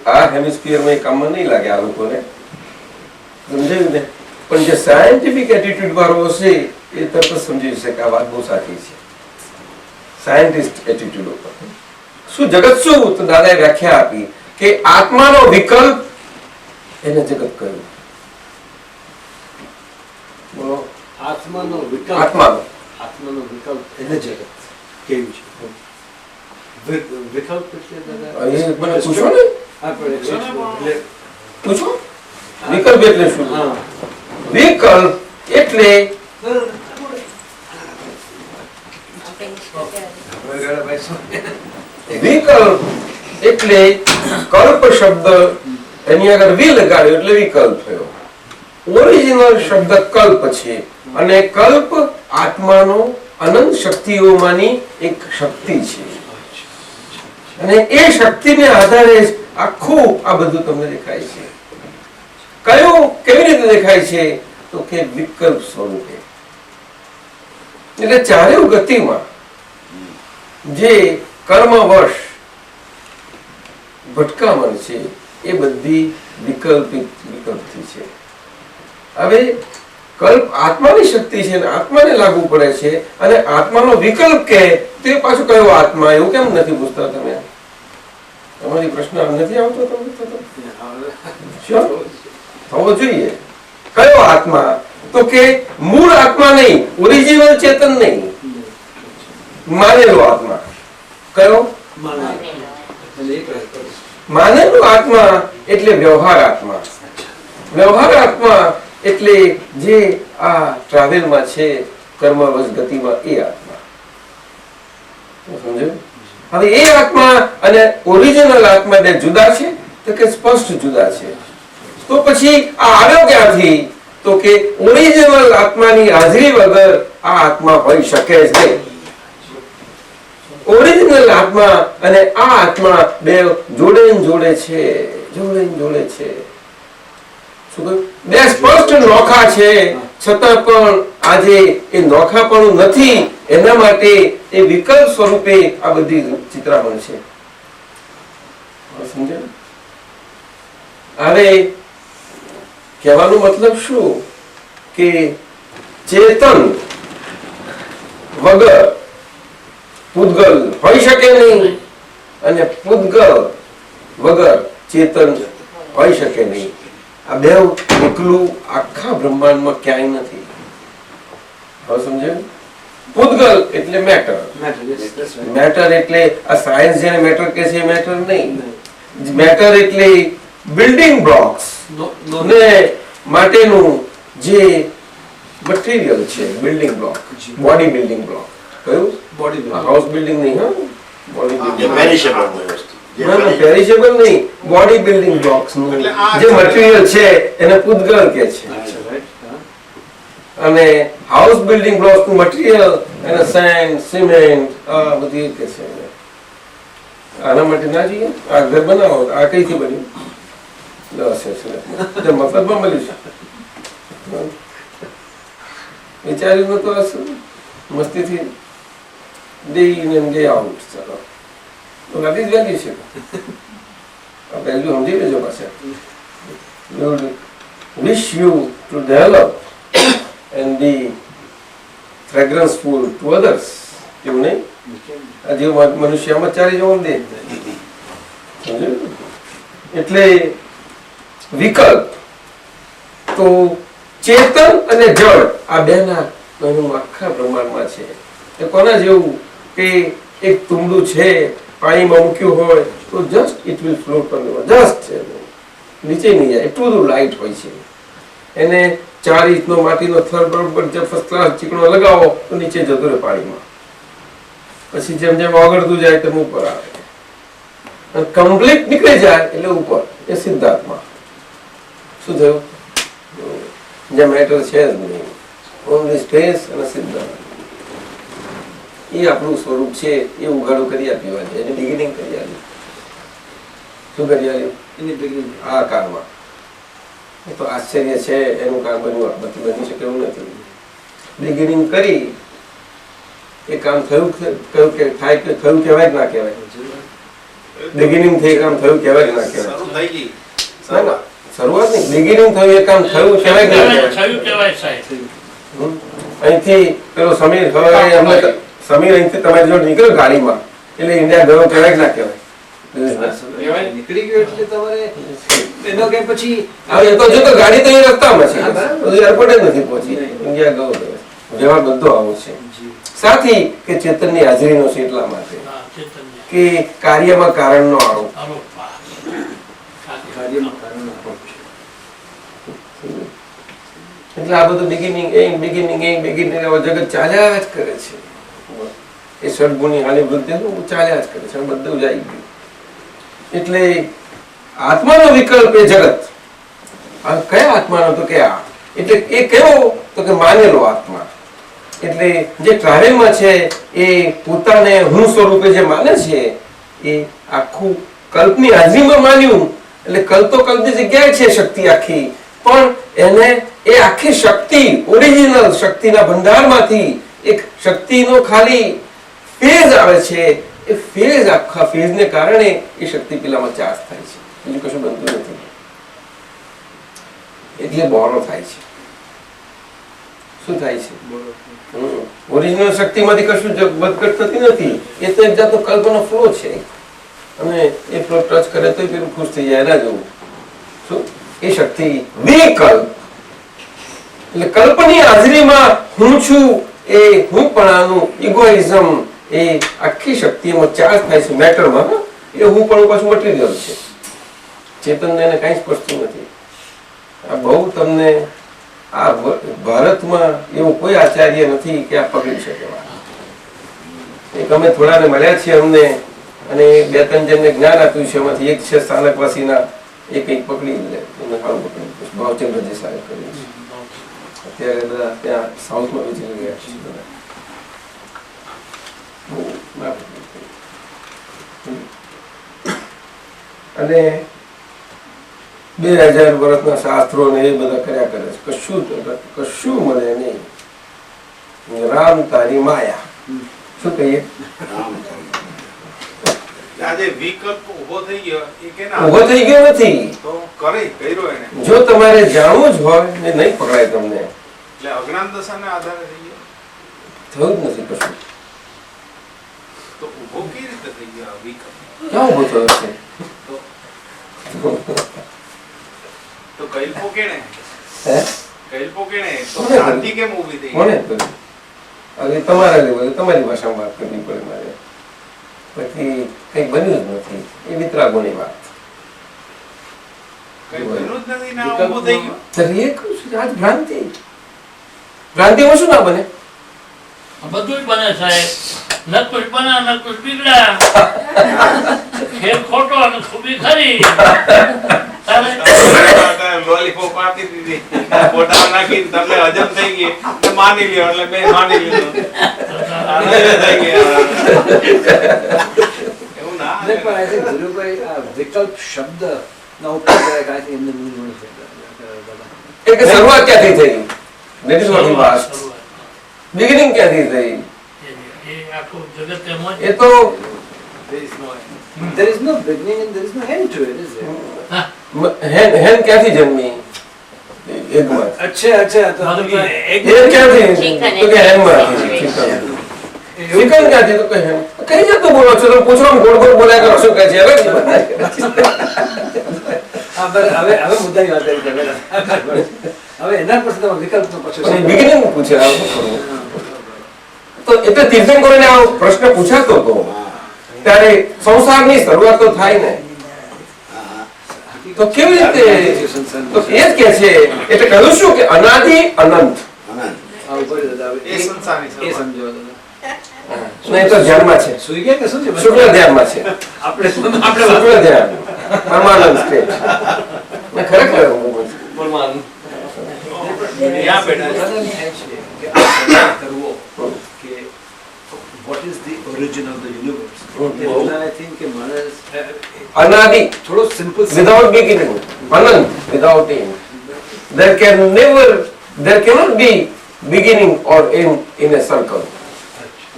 આ હેમિસ્ફિયરમાં એ કામમાં નહીં લાગે આ લોકોને. સમજાયું ને? પણ જે સાયન્ટિફિક એટીટ્યુડ વાળો હશે એ તરત સમજી જશે કે આ વાત બહુ સાચી છે. સાયન્ટિસ્ટ એટીટ્યુડ ઉપર શું જગત શું? તો દાદાએ વ્યાખ્યા આપી કે આત્માનો વિકલ્પ એને જગત કહ્યું. બોલો. આત્માનો વિકલ્પ. આત્માનો વિકલ્પ એટલે જગત કેવું છે? વિકલ્પ એટલે દાદા એ મને પૂછો ને. પૂછો વિકલ્પ એટલે શું? વિકલ્પ એટલે વિકલ્પ એટલે કલ્પ શબ્દ એની આગળ વી લગાડ્યો એટલે વિકલ્પ થયો. ઓરિજિનલ શબ્દ કલ્પ છે અને કલ્પ આત્માનો અનંત શક્તિઓમાંની એક શક્તિ છે અને એ શક્તિને આધારે આખું આ બધું તમને દેખાય છે. કયું કેવી રીતે દેખાય છે? તો કે વિકલ્પ સ્વરૂપે. એટલે ચારેય ગતિમાં જે કર્મવશ ભટકામણ છે એ બધી વિકલ્પથી છે. હવે કલ્પ આત્માની શક્તિ છે ને આત્માને લાગુ પડે છે અને આત્માનો વિકલ્પ કે તે પાછું કયો આત્મા એવું કેમ નથી પૂછતા તમે? તમારી પ્રશ્ન નથી આવતો તમને? થવો જોઈએ. કયો આત્મા? તો કે મૂળ આત્મા નહીં, ઓરિજિનલ ચેતન નહીં, માનેલો આત્મા. કયો? માનેલો આત્મા એટલે વ્યવહાર આત્મા. વ્યવહાર આત્મા એટલે જે આ ટ્રાવેલમાં છે, કર્મવશ ગતિમાં, એ આત્મા. સમજો? હવે એ આત્મા અને ઓરિજિનલ આત્મા બે જુદા છે? તો કે સ્પષ્ટ જુદા છે. તો પછી આ આવ્યો ક્યાંથી? તો કે ઓરિજિનલ આત્માની હાજરી વગર આ આત્મા હોઈ શકે જ નહીં. ઓરિજિનલ આત્મા અને આ આત્મા બે જોડે જોડે છે, જોડે જોડે છે. શું કહ્યું? બે સ્પષ્ટ નોખા છે, છતાં પણ આજે એ નોખાપણું નથી, એના માટે એ વિકલ્પ સ્વરૂપે આ બધી ચિત્રામણ છે. સમજે? હવે કહેવાનો મતલબ શું કે ચેતન વગર પૂતગલ હોઈ શકે નહીં અને પૂતગલ વગર ચેતન હોઈ શકે નહીં. આ બે એકલું આખા બ્રહ્માંડમાં ક્યાંય નથી. હવે સમજે? પૂતગલ એટલે મેટર. મેટર એટલે આ સાયન્સ જેને મેટર કહે છે, મેટર નહીં. મેટર એટલે બિલ્ડિંગ બ્લોક્સ ને માટેનું જે મટીરિયલ છે, building block, body building block. કયું? બોડી હાઉસ બિલ્ડિંગ નહીં, હા, બોડી બિલ્ડિંગ. પેરિશેબલ નહીં, બોડી બિલ્ડિંગ બ્લોક્સ નું જે મટીરિયલ છે એને પૂતગલ કે છે, અને હાઉસ બિલ્ડિંગ બ્લોક્સ નું મટીરિયલ એને સેન્ડ, સિમેન્ટ, આ બધી કે છે. આના માટે ના જોઈએ. આ ઘર બનાવો, આ કઈથી બન્યું? મફતમાં મળ્યું છે, વિચાર્યું નતું હશે, મસ્તીથી day in and day out. ચાલો, તો નથી જ વેલ્યુ છે. આ વેલ્યુ સમજી લેજો. પાછા wish you to develop and be fragranceful to others. એવું નહીં? આ જેવું મનુષ્ય આમ જ ચાલી જવું દે. એટલે વિકલ્પ તો ચેતન અને જળ આ બેના આખા બ્રહ્માંડમાં છે. એ કોના જેવું કે એક તુંબડું છે, પાણીમાં મૂક્યું હોય તો just it will float on the just, નીચે નહીં જાય, એટલું બધું લાઇટ હોય છે. એને 4 ઇંચનો માટીનો થર બરોબર ફર્સ્ટ ક્લાસ ચીકણો લગાવો તો નીચે જતો રહે પાણીમાં. પછી જેમ જેમ ઓગળતું જાય તેમ ઉપર આવે, કમ્પ્લીટ નીકળી જાય એટલે ઉપર. એ સિદ્ધાર્થમાં શું થયું? જ્યાં મેટર છે જ નહીં, ઓનલી સ્પેસ અને સિદ્ધાર્થ. એ આપણું સ્વરૂપ છે. એ ઉઘાડું કરી આપ્યું છે, એની બિગિનિંગ કરી આપી. શું કરી આવ્યું? એની બિગિનિંગ આ કાળમાં. તો આશ્ચર્ય છે, એનું કામ બન્યું બની શકે એવું નથી. બિગિનિંગ કરી એ કામ થયું, કયું કે થાય કે થયું કહેવાય કે ના કહેવાય? બિગિનિંગ થઈ કામ થયું કહેવાય કે ના કહેવાય? શરૂઆત નહીં, બિગિનિંગ થયું એ કામ થયું કહેવાય કે ના કહેવાય? અહીંથી પેલો સમીર અહીંથી તમારી જોડે નીકળ્યો ગાડીમાં એટલે ઇન્ડિયા ગયો કહેવાય કે ના કહેવાય? નીકળી ગયો એટલે તમારે એનો કે પછી હવે તો જો તો ગાડી તો એ રસ્તામાં છે, એરપોર્ટે નથી પહોંચી, ઇન્ડિયા ગયો. જવાબ બધો આવો છે. સાથી કે ચેતનની હાજરીનો છે એટલા માટે કે કાર્યમાં કારણનો આરોપ. એટલે આ બધું બિગિનિંગ જગત ચાલ્યા જ કરે છે. એ ષડગુણી હાલી વૃદ્ધિ ચાલ્યા જ કરે છે, બધું જ આવી ગયું. એટલે આત્માનો વિકલ્પ એ જગત. કયા આત્માનો? તો કે આ. એટલે એ કયો? તો કે માનેલો આત્મા. એટલે જે ટ્રાવેલમાં છે એ પોતાને હું સ્વરૂપે જે માને છે એ આખું કલ્પની હાજરીમાં માન્યું. એટલે કલ્પ તો કલ્પની જગ્યાએ છે શક્તિ આખી, પણ એને એ આખી શક્તિ ઓરિજિનલ શક્તિના ભંડારમાંથી એક શક્તિનો ખાલી ફેઝ આવે છે. એ ફેઝ, આખા ફેઝને કારણે એ શક્તિ પેલામાં ચાર્જ થાય છે, બીજું કશું બનતું નથી. એટલે બોરો થાય છે. શું થાય છે? ઓરિજિનલ શક્તિમાંથી કશું વધઘટ થતી નથી. એ તો એક જાતનો કલ્પનો ફ્લો છે અને એ ફ્લો ટચ કરે તો પેલું ખુશ થઈ જાય. એના જેવું શું એ શક્તિ વિકલ્પ એટલે કલ્પની હાજરીમાં હું છું એ હું પણ ઇગોઇઝમ એ આખી શક્તિ એમાં ચાર્જ થાય છે મેટરમાં. એ હું પણ પાછું મટીરિયલ છે. ચેતનને એને કાંઈ સ્પર્શતું નથી. આ બહુ તમને આ ભારતમાં એવું કોઈ આચાર્ય નથી કે આ પકડી શકે. એક અમે થોડાને મળ્યા છીએ અમને અને 2-3 જણને જ્ઞાન આપ્યું છે. એમાંથી એક છે સ્થાનકવાસીના એ કંઈક પકડી લે એમને કાળું પકડી ભાવચંદ્ર દેસાઈ કર્યું છે. અત્યારે બધા ત્યાં સાઉથમાં વિચરી ગયા છે બધા. અને 2000 વર્ષના શાસ્ત્રો ને એ બધા કર્યા કરે છે. કશું મળે નહીં. રામ તારી માયા શું કહીએ? આજે વિકલ્પ ઉભો થઈ ગયો એ કેના ઉભો થઈ ગયો નથી. તો કર્યો એને. જો તમારે જાણવું જ હોય ને નહીં પકડાય તમને એટલે અજ્ઞાન દશાના આધારે થઈ ગયો. થયું જ નથી કશું. તો ઉભો કેવી રીતે થઈ ગયો આ વિકલ્પ? ક્યાં ઉભો થયો છે? તો કલ્પો કેણે? હે? કલ્પો કેણે? તો કોને શાંતિ કેમ ઊભી થઈ? કોને કર્યું? હવે તમારા લેવલે તમારી ભાષામાં વાત કરવી પડે મારે. પછી કંઈ બન્યું જ નથી. એ વિતરાગોની વાત. કઈ બન્યું જ નથી ને આ ઊભું થઈ ગયું? ત્યારે એ કહું છું કે આજ ભ્રાંતિ. ભ્રાંતિમાં શું ના બને? બધું જ બને સાહેબ. નકુશ બના નકુશ બિગડા. ખેલ ખોટો અને ખૂબી ખરી. લોલીપોપ આપી દીધી, ફોટા નાખીને તમને હજમ થઈ ગઈ તો માની લ્યો. એટલે બે માની લીધું. થઈ ગયા. એવું ના નહીં, પણ I think ધીરુભાઈ આ વિકલ્પ શબ્દનો ઉપયોગ કરે કે I think એમને મૂંઝવણ છે દાદા. એક શરૂઆત ક્યાંથી થઈ? That is what he asked. Beginning ક્યાંથી થઈ? એ આખું જગત એમ જ. એ તો There is no beginning and there is no end to it, is there? હેન ક્યાંથી જન્મી? એકમાં. અચ્છા તો એક એ ક્યાંથી? ચિકન. તો કે હેનમાંથી. ચિકન ક્યાંથી? તો કે હેન. કઈ જતું બોલો છો? તમે પૂછો ને ગોળ ગોળ બોલ્યા કરો શું કહે છે? હવે મુદ્દાની વાત કરી તમે. હવે એના પરથી તમે વિકલ્પનો પછી બિગિનિંગ પૂછે તો એટલે તીર્થંકરોને આ પ્રશ્ન પૂછાતો હતો ત્યારે સંસારની શરૂઆત તો થાય ને. તો કેવી રીતે? તો એ જ કે છે એટલે કહ્યું શું કે અનાદિ અનંત. એ સંસારની એ શરૂઆત. સમજો દાદા. નહીં તો ધ્યાનમાં છે. સુઈ ગયા કે શું છે? શુક્લ ધ્યાનમાં છે. આપણે શુક્લ ધ્યાન પરમાનંદ સ્ટેટ. મેં ખરેખર ત્યાં બેઠા છે. દાદાને થાય છે કે આ સવાલ કરવો કે what is the origin of the universe? એટલે I think કે માણસ અનાદિ થોડો simple without beginning, anant without end. There cannot be beginning or end in a circle.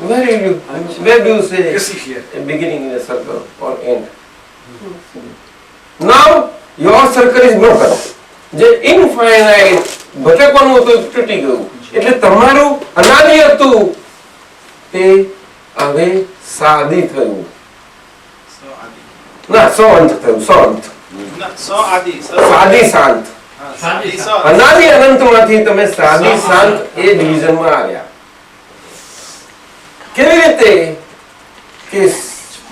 Where do you say a beginning in a circle or end? Now your circle is broken. જે infinite ભટકવાનું હતું તૂટી ગયું. એટલે તમારું અનાદિ હતું તે હવે સાદી થયું. ના શાંત થયું. શાંત ના, સ આદિ, સ સાદી શાંત. હા, સાદી સ. અનાદિ અનંતમાંથી તમે સાદી શાંત એ ડિવિઝનમાં આવ્યા. કેવી રીતે? કે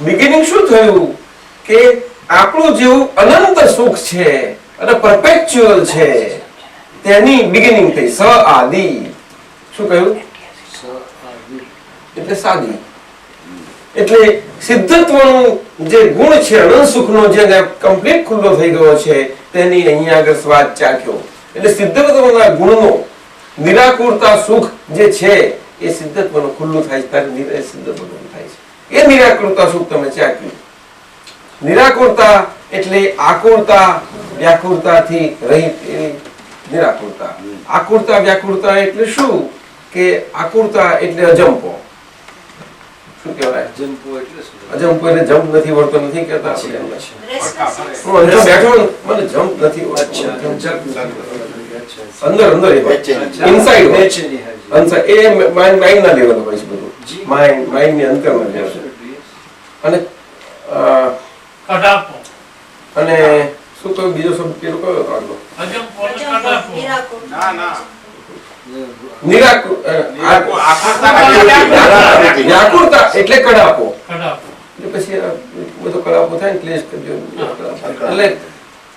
બિગિનિંગ શું થયું કે આપણું જેવું અનંત સુખ છે અને પરપેચ્યુઅલ છે તેની બિગિનિંગ થઈ. સ આદિ. શું કહ્યું? એટલે સાદી. એટલે સિદ્ધત્વનું જે ગુણ છે અનંત સુખનો જે કમ્પ્લીટ ખુલ્લો થઈ ગયો છે તેની અહીંયા આગળ સ્વાદ ચાખ્યો. એટલે સિદ્ધત્વના ગુણનો નિરાકુરતા સુખ જે છે એ સિદ્ધત્વનું ખુલ્લું થાય છે ત્યારે સિદ્ધત્વનું થાય છે. એ નિરાકુરતા સુખ તમે ચાખ્યું. નિરાકુરતા એટલે આકુરતા વ્યાકુરતાથી રહિત એવી નિરાકુરતા. આકુરતા વ્યાકુરતા એટલે શું કે આકુરતા એટલે અજંપો. શું કહેવાય? જંપો એટલે શું? અજંપો એટલે જમ્પ નથી વળતો નથી કહેતા આપણે. Restless. હું અંદર બેઠો ને, મને જમ્પ નથી અચ્છા વળતો. જંપ. અંદર એ ઇનસાઇડ બેચેની, હા, જી. એ માઇન્ડ ના લેવલ હોય છે બધું, જી. માઇન્ડ ની અંતર ના લેવલ. અને કડાપો અને શું કહ્યું બીજો શબ્દ પેલો કયો આગળ? અજંપો અને કડાપો નિરાકુર. ના ના વ્યાકુળતા એટલે કડાપો. કડાપો એટલે પછી આ બધો કડાપો થાય ને ક્લેશ કરજો એટલે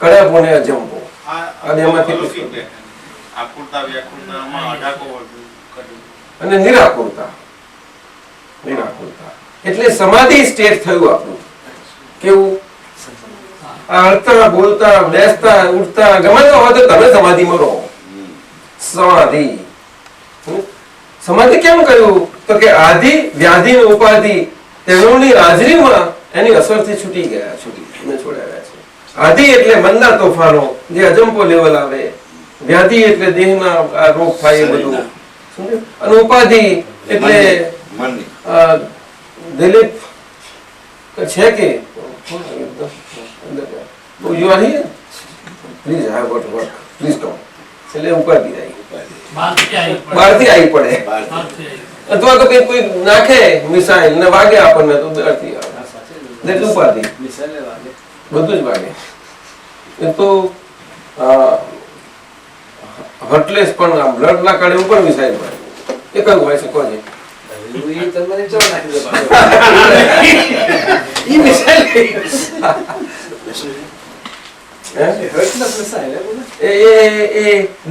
કડાપો ને અજંપો. આ બેમાંથી લૌકિક છે. આકુરતા વ્યાકુરતામાં અઢાકો કર્યું. અને નિરાકુરતા. એટલે સમાધિ સ્ટેટ થયું આપણું. કેવું? આ હલતા બોલતા બેસતા ઉઠતા ગમે તે હોય તો તમે સમાધિમાં રહો. સમાધિ. સમાધિ કેમ કહ્યું? તો કે આદિ વ્યાધિ અને ઉપાધિ તેઓની હાજરીમાં એની અસરથી છૂટી ગયા, છોડાવ્યા છે. આદિ એટલે મનના તોફાનો જે અજંપો લેવલ આવે, વ્યાધિ એટલે દેહના આ રોગ થાય એ બધું, સમજ્યું? અને ઉપાધિ એટલે દિલીપ છે કે you are here please I what work please come, એટલે ઉપાધિ આવી, બહારથી આવી પડે. અથવા તો કઈ કોઈ નાખે મિસાઇલ ને વાગે આપણને તો બહારથી આવે, એટલે ઉપાધિ. બધું જ વાગે. એ તો હર્ટલેસ પણ આમ બ્લડ ના કાઢે ઉપર મિસાઇલ મારે એ કયું હોય છે કોને?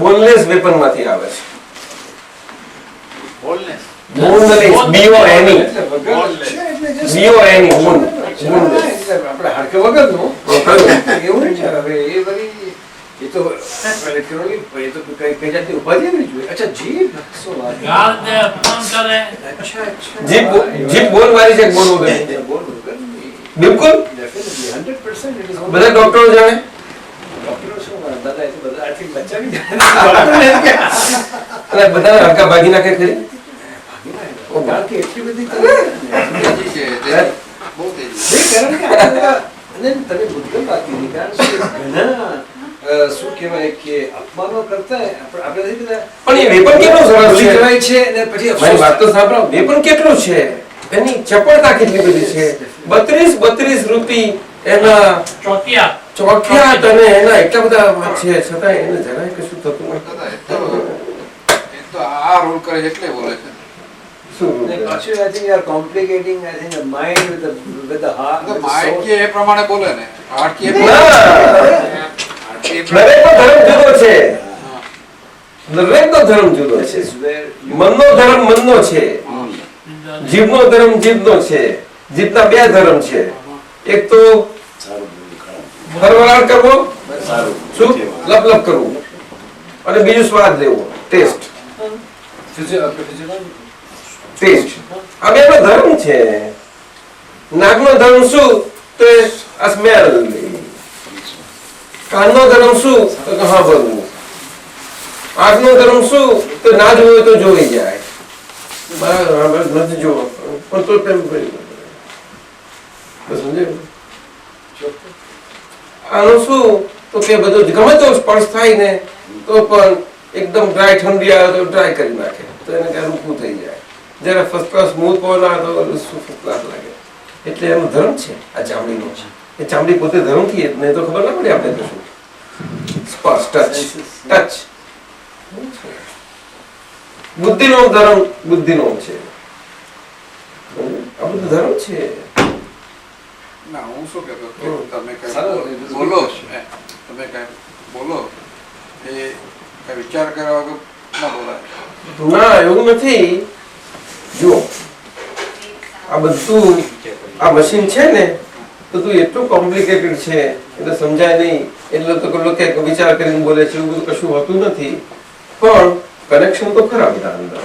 બોનલેસ વેપન માંથી આવે છે. બોલનેસ. બોનલેસ BONE આપણે હાડકે વગરનું એવું છે. હવે એ વળી એ તો electronic, એ તો કઈ જાતની ઉપાધિ આવી જોઈએ. અચ્છા, જીભ શું વાત? ગાળને અપમાન કરે. અચ્છા, અચ્છા. જીભ બોલ મારી છે, બોલ વગર. બોલ વગરની. બિલકુલ Definitely, 100% it is one. બધા ડોક્ટરો જાણે. ડોક્ટરો શું વાત? દાદા, એ તો બધા આથી બચાવી દે. અને બધા હરકા ભાગી નાખે ખરી. કારણ કે એટલી બધી તેજી છે, બહુ તેજી. કારણ કે અને તમે ભૂતગલ વાત કીધી, કારણ કે ઘણા શું કહેવાય કે અપમાનો કરતા આપણે નથી કહેતા, પણ એ વેપન કેટલું સરસ ભૂલી છે. જવાય છે અને પછી મારી વાત તો સાંભળો. વેપન કેટલું છે, એની ચપળતા કેટલી બધી છે. 32 રૂપી એના ચોકિયાત અને એના એટલા બધા છે, છતાં એને જરાય કશું થતું નથી. એ તો આ રોલ કરે એટલે બોલે છે. શું અને પાછું I think you are complicating, I think, the mind with the heart. તો માઇન્ડ કે એ પ્રમાણે બોલે ને, હાર્ટ કે એ ના. દરેકનો ધર્મ જુદો છે. દરેકનો ધર્મ જુદો This છે. is where you મનનો ધર્મ મનનો છે, જીભનો ધર્મ જીભનો છે. જીભના બે ધર્મ છે. એક તો હરવરાળ કરવો, શું લપ લપ કરવું, અને બીજું સ્વાદ લેવો, ટેસ્ટ. આ બે નો ધર્મ છે. નાકનો ધર્મ શું? તો આ સ્મેલ. કાનનો ધર્મ શું? તો કે હા બોલવું. આંખનો ધર્મ શું? તો ના જોવું હોય તો જોઈ જાય. બરાબર નથી જોવો પણ તો તેમ સમજાયું? આનું શું? તો કે બધું ગમે તો સ્પર્શ થાય ને તો પણ એકદમ ડ્રાય ઠંડી આવે તો ડ્રાય કરી નાખે, તો એને ક્યાં રૂખું થઈ જાય. જયારે ફર્સ્ટ ક્લાસ સ્મૂથ પવન આવે તો ફર્સ્ટ ક્લાસ લાગે. એટલે એનો ધર્મ છે આ ચામડીનો. એ ચામડી પોતે ધર્મ થી નહીં તો ખબર ના પડે આપણે તો શું. સ્પર્શ, ટચ. બુદ્ધિનો ધર્મ બુદ્ધિનો છે. આ બધું ધર્મ છે. ના, હું શું કહેતો કે તમે કઈ બોલો છો, તમે કઈ બોલો એ કઈ વિચાર કર્યા વગર ના બોલાય. ના, એવું નથી. જો આ બધું આ મશીન છે ને બધું એટલું કોમ્પ્લિકેટેડ છે એટલે સમજાય નહીં, એટલે તો લોકો વિચાર કરીને બોલે છે, એવું બધું કશું હોતું નથી. પણ કનેક્શન તો ખરા બધા અંદર,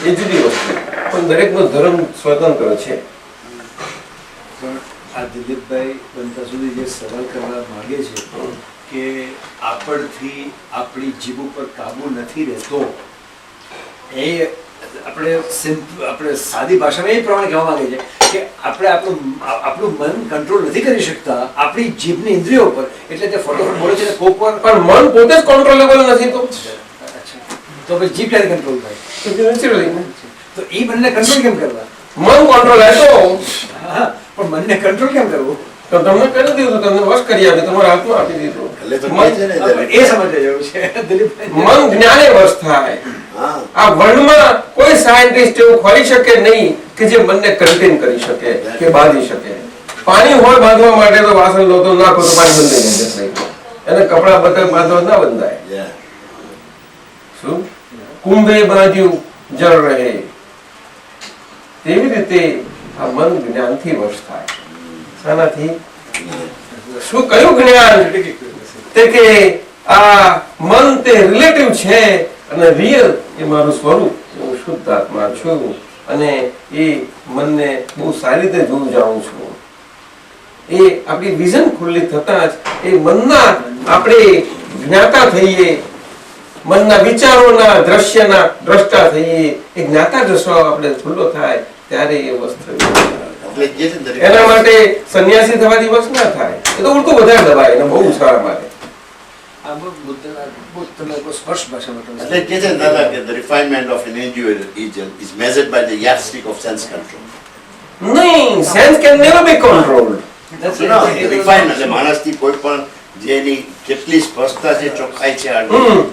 એ જુદી વસ્તુ. પણ દરેકનો ધર્મ સ્વતંત્ર છે. પણ આ દિલીપભાઈ બનતા સુધી જે સવાલ કરવા માંગે છે કે આપણથી આપણી જીભ ઉપર કાબુ નથી રહેતો, એ આપણે સાદી ભાષામાં એ પ્રમાણે કહેવા માંગે છે કે આપણે આપણું મન કંટ્રોલ નથી કરી શકતા આપણી જીભની ઇન્દ્રિયો ઉપર, એટલે તે ફટોફટ બોલે છે. કોક વાર પણ મન પોતે જ કંટ્રોલેબલ નથી. તો તો પછી જીભ ક્યારે કંટ્રોલ થાય? નેચરલી તો એ બંને કંટ્રોલ કેમ કરવા? મન કંટ્રોલ હતો હા, પણ મનને કંટ્રોલ કેમ કરવું? તો તમને કરી દીધું, તમને વશ કરી આપી, તમારા હાથમાં આપી દીધું. એટલે તો કહે છે ને એ સમજવા જેવું છે દિલીપભાઈ. મન જ્ઞાને વશ થાય. હા આ વર્લ્ડમાં કોઈ સાયન્ટિસ્ટ એવું ખોરી શકે નહીં કે જે મનને કન્ટેન કરી શકે કે બાંધી શકે. પાણી હોય બાંધવા માટે તો વાસણ લો તો નાખો તો પાણી બંધાઈ જશે. એને કપડા બતક બાંધવા ના બંધાય. yeah. શું કુંભે બાંધ્યું જળ રહે, તેવી રીતે આ મન જ્ઞાનથી વશ થાય. શાનાથી? શું કયું જ્ઞાન? તે કે આ મન તે રિલેટિવ છે અને રિયલ એ મારું સ્વરૂપ, હું શુદ્ધ આત્મા છું અને એ મનને બહુ સારી રીતે જોઉં જાઉં છું. એ આપણી વિઝન ખુલ્લી થતા જ એ મનના આપણે જ્ઞાતા થઈએ, મનના વિચારોના દ્રશ્યના દ્રષ્ટા થઈએ. એ જ્ઞાતા દ્રષ્ટા આપણે ખુલ્લો થાય ત્યારે એ વસ્તુ. એટલે જે છે ને એના માટે સંન્યાસી થવાથી વસ ના થાય. એ તો ઉલટું વધારે દબાય એને બહુ સારા માટે. આ બહુ તમે બહુ સ્પષ્ટ ભાષામાં તમે એટલે કે છે ને દાદા કે the refinement of an individual is measured by the yardstick of sense control. નહીં, sense can never be controlled. Refine એટલે માણસથી કોઈ પણ જેની કેટલી સ્પષ્ટતા છે, ચોખ્ખાઈ છે,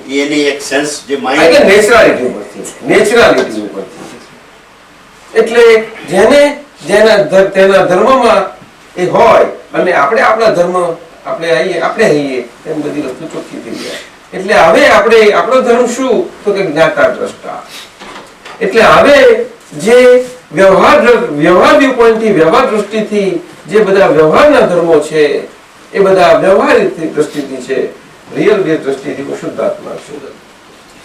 એ એની એક સેન્સ જે માઇન્ડ નેચરાલિટી ઉપરથી. એટલે જેને તેના ધર્મમાં એ હોય અને આપણે આપણા ધર્મ આપણે આવીએ એમ બધી વસ્તુ ચોખ્ખી થઈ જાય. એટલે હવે આપણે આપણો ધર્મ શું તો કે જ્ઞાતા દ્રષ્ટા. એટલે હવે જે વ્યવહાર વ્યૂ પોઈન્ટથી, વ્યવહાર દ્રષ્ટિથી જે બધા વ્યવહારના ધર્મો છે એ બધા વ્યવહારિક દ્રષ્ટિથી છે. રિયલ દ્રષ્ટિથી હું શુદ્ધાત્મા છું.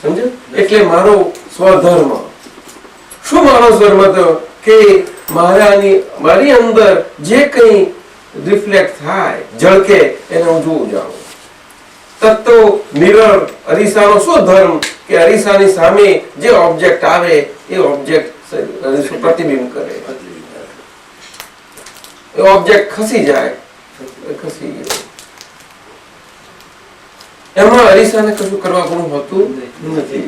સમજો? એટલે મારો સ્વધર્મ શું? મારો સ્વધર્મ તો કે મારી અંદર જે કંઈ રિફ્લેક્ટ થાય, ઝળકે એને હું જોઉં જાઉં. તત્વ મિરર અરીસાનો શું ધર્મ કે અરીસાની સામે જે ઓબ્જેક્ટ આવે એ ઓબ્જેક્ટ પ્રતિબિંબ કરે. એ ઓબ્જેક્ટ ખસી જાય, ખસી ગયો. એમાં અરીસાને કશું કરવા પણ હોતું નથી.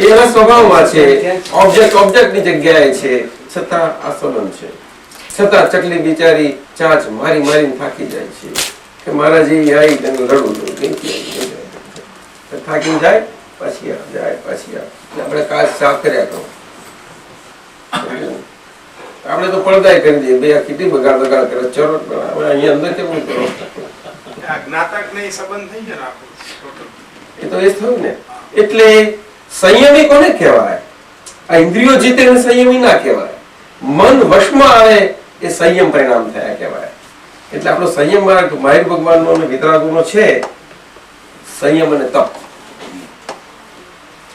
એના સ્વભાવમાં છે. ઓબ્જેક્ટની જગ્યાએ છે, છતાં આસોલન છે. છતાં ચકલી બિચારી ચાંચ મારીને થાકી જાય છે કે મારા જેવી આવી તેનું રડું થાકી જાય, પછી આપણે કાચ સાફ કર્યા કરો. આપણે તો પડદાય કરી દઈએ, બે કેટલી બગાડ કરે ચરો. અહીંયા અંદર કેવું કરો? જ્ઞાતક ને સંબંધ થઈ જાય ને એ તો એ થયું ને. એટલે સંયમી કોને કહેવાય? આ ઇન્દ્રિયો જીતે એને સંયમી ના કહેવાય. મન વશમાં આવે એ સંયમ પરિણામ થયા કહેવાય. એટલે આપણો સંયમ મહાવીર ભગવાનનો અને વિતરાગોનો છે સંયમ અને તપ.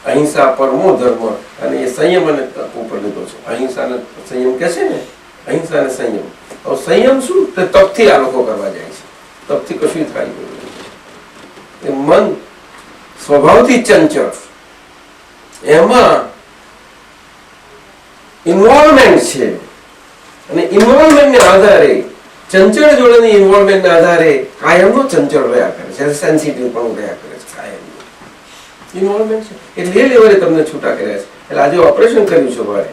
અહિંસા પરમો ધર્મ, અને એ સંયમ અને તપ ઉપર લીધો છે. અહિંસા અને સંયમ કે છે ને, અહિંસા અને સંયમ. સંયમ શું? તપથી આ લોકો કરવા જાય છે. તપથી કશું થાય નહીં. એ મન સ્વભાવથી ચંચળ, એમાં ઇન્વોલ્વમેન્ટ છે અને ઇન્વોલ્વમેન્ટને આધારે, ચંચળ જોડેની ઇન્વોલ્વમેન્ટના આધારે કાયમનો ચંચળ રહ્યા કરે છે, સેન્સિટિવ પણ રહ્યા કરે છે. કાયમ ઇન્વોલ્વમેન્ટ છે એટલે એ લેવલે તમને છૂટા કર્યા છે. એટલે આજે ઓપરેશન કર્યું છે મારે,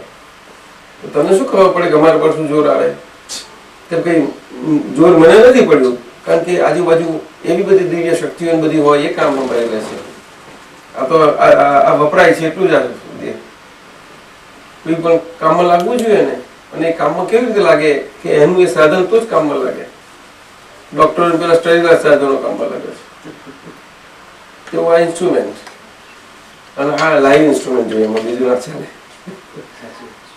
તો તમને શું ખબર પડે કે અમારા પર શું જોર આવે? કે કઈ જોર મને નથી પડ્યું, કારણ કે આજુબાજુ એવી બધી દિવ્ય શક્તિઓ બધી હોય એ કામમાં મળે છે. આ તો આ વપરાય છે એટલું જ કોઈ પણ કામમાં લાગવું જોઈએ ને. અને એ કામમાં કેવી રીતે લાગે કે એનું એ સાધન તો જ કામમાં લાગે. ડોક્ટર પેલા સ્ટરીના સાધનો કામમાં લાગે છે. તેવું આ ઇન્સ્ટ્રુમેન્ટ, અને આ લાઈવ ઇન્સ્ટ્રુમેન્ટ જોઈએ, એમાં બીજું ના ચાલે,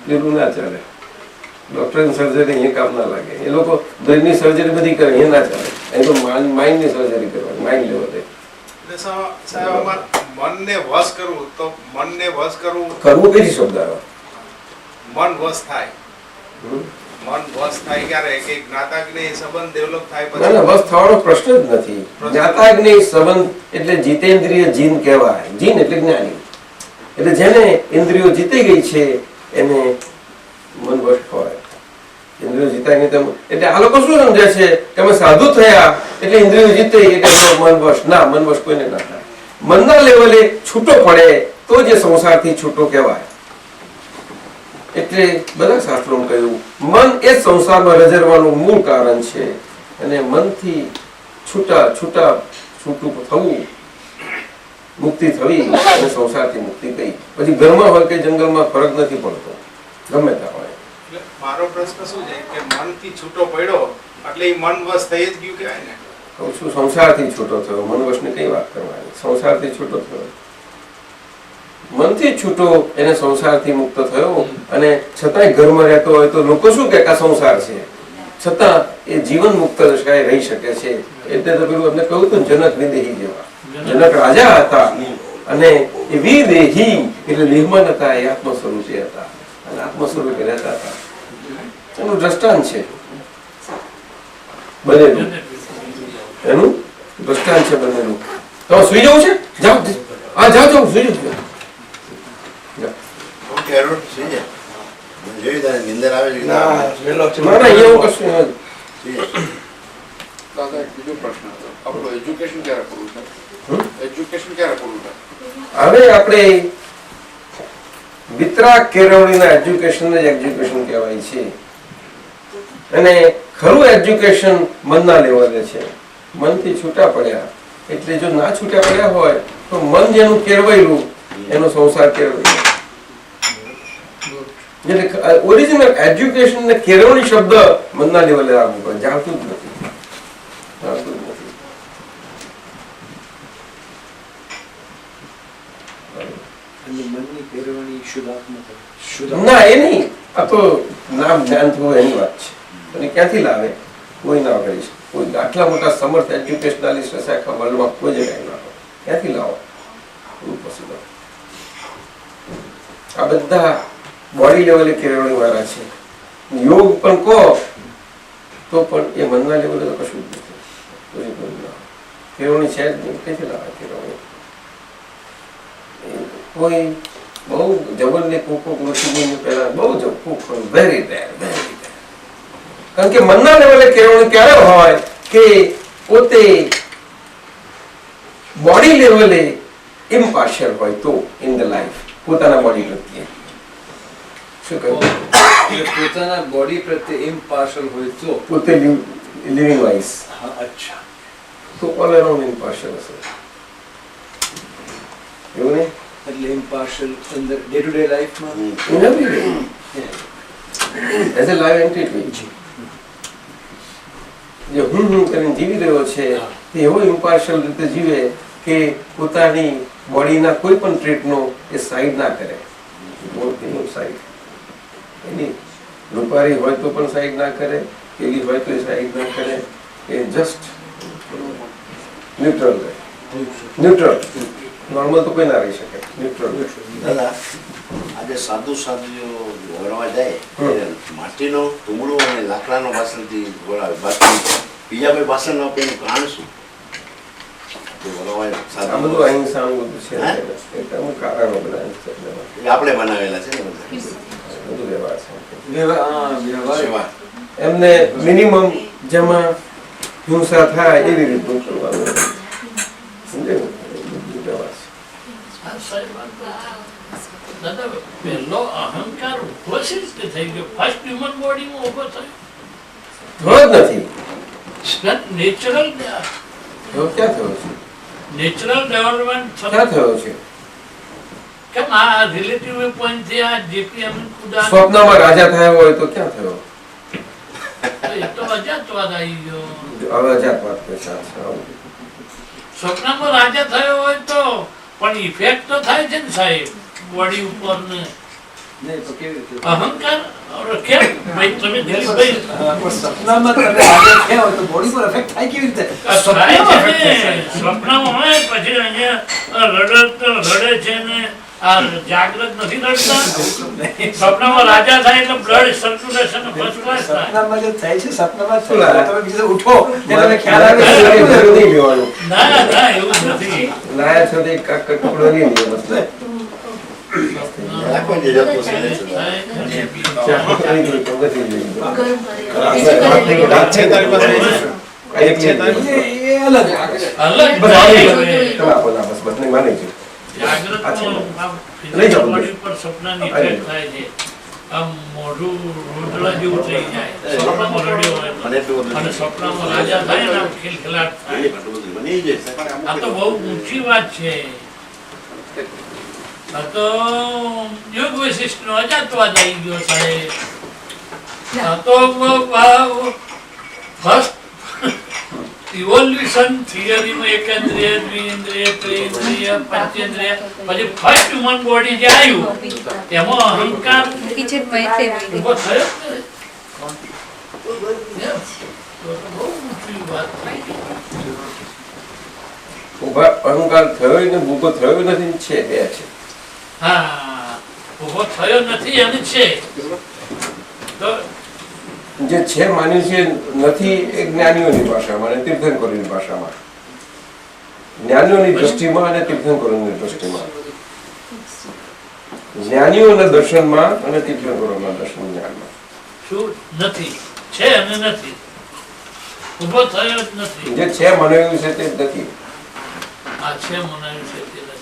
બીજું ના ચાલે. ડોક્ટરની સર્જરી અહીંયા કામ ના લાગે. એ લોકો બ્રેનની સર્જરી બધી કરે, એ ના ચાલે. એ તો માઇન્ડની સર્જરી કરવાની, માઇન્ડ લેવલે. મનને વશ કરવું, તો મનને વશ કરવું કઈ શબ્દ આવે? મન વશ થાય. મન વશ થાય ક્યારે? કે જ્ઞાતાજ્ઞ સંબંધ ડેવલપ થાય ના ના, વશ થવાનો પ્રશ્ન જ નથી. જ્ઞાતાજ્ઞ સંબંધ એટલે જીતેન્દ્રિય જીન કહેવાય. જીન એટલે જ્ઞાની. એટલે જેને ઇન્દ્રિયો જીતી ગઈ છે એને મન વશ હોય. ઇન્દ્રિયો જીતાય નહીં એટલે આ લોકો શું સમજે છે કે અમે સાધુ થયા એટલે ઇન્દ્રિયો જીતે એટલે મન વશ. ના, મન વશ કોઈને ના થાય. મનના લેવલે છૂટો પડે તો જે સંસારથી છૂટો કહેવાય. એટલે બધા શાસ્ત્રોમાં કહ્યું મન એ જ સંસારમાં રજરવાનું મૂળ કારણ છે, અને મનથી છૂટું થવું, મુક્તિ થવી અને સંસારથી મુક્તિ થઈ. પછી ઘરમાં હોય કે જંગલમાં ફરક નથી પડતો, ગમે ત્યાં હોય. એટલે મારો પ્રશ્ન શું છે કે મનથી છૂટો પડ્યો એટલે એ મન વશ થઈ જ ગયું કહેવાય ને? કહું છું સંસારથી છૂટો થયો, મન વશની કઈ વાત કરવાની. સંસારથી છૂટો થયો, મનથી છૂટો, એને સંસારથી મુક્ત થયો, અને છતાંય ઘરમાં રહેતો હોય તો લોકો શું કે આ સંસાર છે, છતાં એ જીવન મુક્ત દશાએ રહી શકે છે. એટલે તો પેલું આપણે કહ્યું હતું જનક વિદેહી જેવા. જનક રાજા હતા અને એ વિદેહી એટલે નિર્મલ હતા, એ આત્મ સ્વરૂપે હતા અને આત્મ સ્વરૂપે રહેતા હતા. એનું દ્રષ્ટાંત છે બનેલું, એનું દ્રષ્ટાંત છે બનેલું. તો સુઈ જવું છે? જાઓ, હા જાઓ જાઓ, સુઈ જવું. ઓકે અરુણ, સુઈ જા. મને જોયું તારે નિંદર આવે છે કે ના આવે? ના ના, એવું કશું નથી. સુઈ જા. દાદા એક બીજો પ્રશ્ન હતો, આપણું એજ્યુકેશન ક્યારે પૂરું થાય? એજ્યુકેશન ક્યારે પૂરું થાય? હવે આપણે વિતરાગ કેળવણીના એજ્યુકેશન જ એજ્યુકેશન કહેવાય છે, અને ખરું એજ્યુકેશન મનના લેવલે છે. મનથી છૂટા પડ્યા એટલે જો ના છૂટા પડ્યા હોય તો મન જેનું કેળવાયેલું એનો સંસાર કેળવાયેલો. એટલે ઓરિજિનલ એજ્યુકેશન ને કેળવણી શબ્દ મનના લેવલે લાગુ પડે, જાણતું જ નથી, જાણતું જ નથી. અને મનની કેળવણી શુદ્ધાત્મક ના એ નહીં, આ તો નામ જ્ઞાન થયું એની વાત છે. અને ક્યાંથી લાવે? કોઈ ના કરી શકે. કોઈ આટલા મોટા સમર્થ એજ્યુકેશનાલિસ્ટ હશે આખા વર્લ્ડમાં, કોઈ જગ્યાએ ના હોય. ક્યાંથી લાવો? ઇમ્પોસિબલ. આ બધા બોડી લેવલે કેળવણી વાળા છે. યોગ પણ કહો તો પણ એ મનના લેવલે તો કશું જ નથી. કેળવણી છે જ નહીં, ક્યાંથી લાવે કેળવણી? કોઈ બહુ જબરને કોકો નથી પહેલા બહુ જબ વેરી રેર. કારણ કે મનના લેવલે કેળવણી ક્યારે હોય કે પોતે બોડી લેવલે ઇમ્પાર્શિયલ હોય તો ઇન ધ લાઈફ, પોતાના બોડી પ્રત્યે શું કહ્યું? પોતાના બોડી પ્રત્યે ઇમ્પાર્શિયલ હોય તો પોતે લિવિંગ વાઇઝ. અચ્છા, તો ઓલ અરાઉન્ડ ઇમ્પાર્શિયલ હશે, એવું નહીં? એટલે ઇમ્પાર્શિયલ અંદર ડે ટુ ડે લાઈફમાં In every way. As a live entity. જે હું કરીને જીવી રહ્યો છે તે એવો ઇમ્પાર્શિયલ રીતે જીવે કે પોતાની બોડીના કોઈ પણ ટ્રીટનો એ સાઈડ ના કરે. સાઈડ એની રૂપારી હોય તો પણ સાઈડ ના કરે, પેલી હોય તો સાઈડ ના કરે, એ જસ્ટ ન્યુટ્રલ રહે. ન્યુટ્રલ નોર્મલ તો કોઈ ના રહી શકે, ન્યુટ્રલ. દાદા, આજે સાધુ સાધુઓ વળવા જાય માટીનો તુમડો અને લાકડાનો વાસણથી વળાવે, બાકી બીજા કોઈ વાસણ આપે એનું કારણ શું? આ બધું અહિંસાનું બધું છે, એટલે અમુક કારણો બધા એ આપણે બનાવેલા છે ને બધા બધું વ્યવહાર છે. સેવા. એમને મિનિમમ જેમાં હિંસા થાય એવી રીતનું કરવાનું. સમજાયું? બધું વ્યવહાર છે. દાદા પહેલો અહંકાર ઉભો છે જ થઈ ગયો, ફર્સ્ટ હ્યુમન બોડીમાં ઉભો થયો થયો જ નથી. નેચરલ એવો ક્યાં થયો છે? નેચરલ ડેવલપમેન્ટ ક્યાં થયો છે? કેમ આ રિલેટિવ પોઈન્ટ થી આ જેપીએમ કુદા સ્વપ્નમાં રાજા થયા હોય તો ક્યાં થયો? એ તો અજાતવાદ આવી ગયો. હવે અજાતવાદ કે છે. સ્વપ્નમાં રાજા થયો હોય તો પણ ઇફેક્ટ તો થાય છે ને સાહેબ બોડી ઉપર ને નહીં તો કેવી રીતે અહંકાર. કેમ ભાઈ તમે દિલીપભાઈ સપનામાં તમે હાજર થયા હોય તો બોડી પર એફેક્ટ થાય કેવી રીતે? સ્વપ્નમાં હોય પછી અહીંયા રડે છે ને આ જાગૃત નથી રડતા. સપનામાં રાજા થાય એટલે બ્લડ સર્ક્યુલેશન ફર્સ્ટ ક્લાસ થાય. સપનામાં જે થાય છે સપનામાં જ થાય. તમે બીજે ઉઠો ત્યારે ખ્યાલ આવે જરૂર નહીં લેવાનું. ના ના એવું નથી. લાયા છો તે કાક ટુકડો નહીં લે બસ. રાખો ને જતો છે ને. રાત છે તારી પાસે? એ અલગ અલગ બસ નહીં માની છું. જાગ્રતમાં આમ લઈ જાઓ. બોડી પર સપનાની effect થાય છે. આમ મોઢું રોટલા જેવું થઈ જાય. સપનામાં રડ્યો હોય તો. મને એટલું બધું અને સપનામાં રાજા થાય ને આમ ખિલખિલાટ થાય. એટલું બધું બની જાય છે. પણ આ અમુક તો બહુ ઊંચી વાત છે. આ તો યુગ વિશિષ્ટનો અજાતવાદ આવી ગયો સાહેબ. આ તો ફર્સ્ટ ઇવોલ્યુશન થિયરીમાં એકેન્દ્રિય, દ્વિઇન્દ્રિય, ત્રિઇન્દ્રિય, પંચેન્દ્રિય, પછી ફર્સ્ટ હ્યુમન બોડી જે આવ્યું એમાં અહંકાર ઉભો થયો જ ને. Yes. તો બહુ ઊંચી વાત થઈ. અહંકાર થયો ને ભૂકો થયો નથી છે બે છે. હા, ઉભો થયો નથી અને છે. તો જે છે માન્યું છે નથી એ જ્ઞાનીઓની ભાષામાં અને તીર્થંકરોની ભાષામાં, જ્ઞાનીઓની દ્રષ્ટિમાં અને તીર્થંકરોની દ્રષ્ટિમાં, જ્ઞાનીઓના દર્શનમાં અને તીર્થંકરોના દર્શન જ્ઞાનમાં શું નથી? છે અને નથી. ઉભો થયો જ નથી. જે છે મનાવ્યું છે તે નથી. આ છે મનાયું છે તે નથી.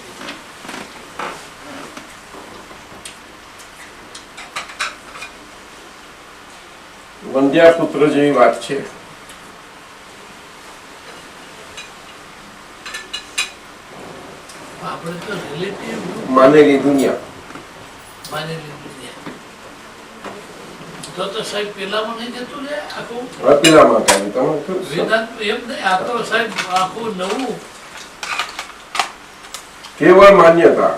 વંધ્યા પુત્ર જેવી વાત છે. આપણે તો રિલેટિવ માનેલી દુનિયા. માનેલી દુનિયા. તો સાહેબ પેલામાં નહીં જતું રે આખું પેલામાં કાઢી તમે વેદાંત એમ નહીં. આ તો સાહેબ આખું નવું કેવળ માન્યતા.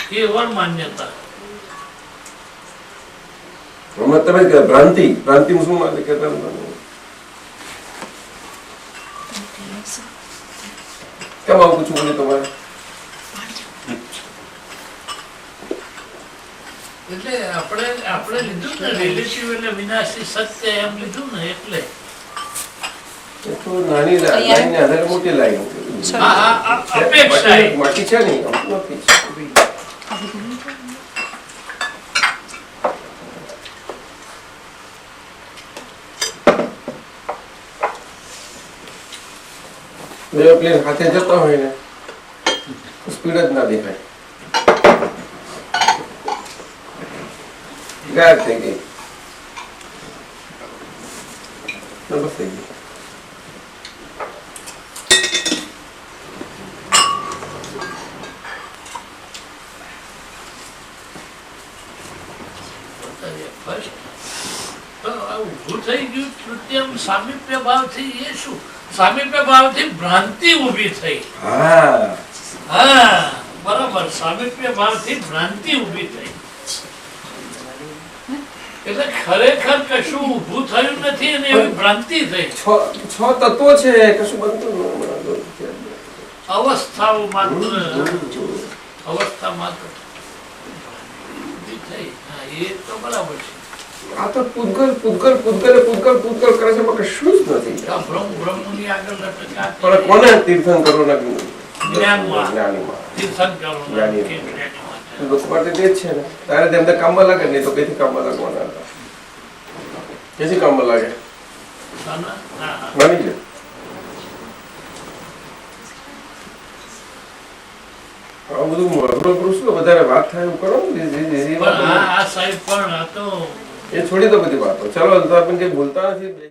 કેવળ માન્યતા. હમણાં તમે ભ્રાંતિ, ભ્રાંતિ શું માને કહેતા કેમ આવું પૂછું બોલે તમારે? એટલે આપણે લીધું ને રિલેટિવ એટલે વિનાશી સત્ય એમ લીધું ને એટલે તો નાની લાઈન ને આધારે મોટી લાઈન અપેક્ષા બાકી છે નહીં, અમુક નથી. એરોપ્લેન હાથે જતો હોય ને સ્પીડ જ ના દેખાય, ગાયબ થઈ ગઈ, બસ થઈ ગઈ. ઊભું થઈ ગયું તૃતીયમ સામીપ્ય ભાવથી. એ શું? સામીપ્ય ભાવથી ભ્રાંતિ ઊભી થઈ. હા બરાબર, સામીપ્ય ભાવથી ભ્રાંતિ ઊભી થઈ. એટલે ખરેખર કશું ઊભું થયું નથી અને એવી ભ્રાંતિ થઈ. છ તત્વો છે, કશું બનતું અવસ્થાઓ માત્ર, અવસ્થા માત્ર ઊભી થઈ. હા એ તો બરાબર છે. આ તો પૂતગલ પૂતગલ પૂતગલ પૂતગલ પૂતગલ કરે છે, કશું જ નથી. બ્રહ્મની આગળ લટકા પણ કોને તીર્થંકરોના જ્ઞાનમાં, જ્ઞાનીમાં તીર્થંકરોના લોકો માટે તે જ છે ને. તારે તેમને કામમાં લાગે નહીં તો કઈથી કામમાં લાગવાના હતા? કેથી કામમાં લાગે? માની લે. આ બધું વધારે વાત થાય એવું કરો ને. આ સાહેબ પણ આ તો એ છોડી દો બધી વાતો. ચાલો તો આપણે કઈ બોલતા નથી.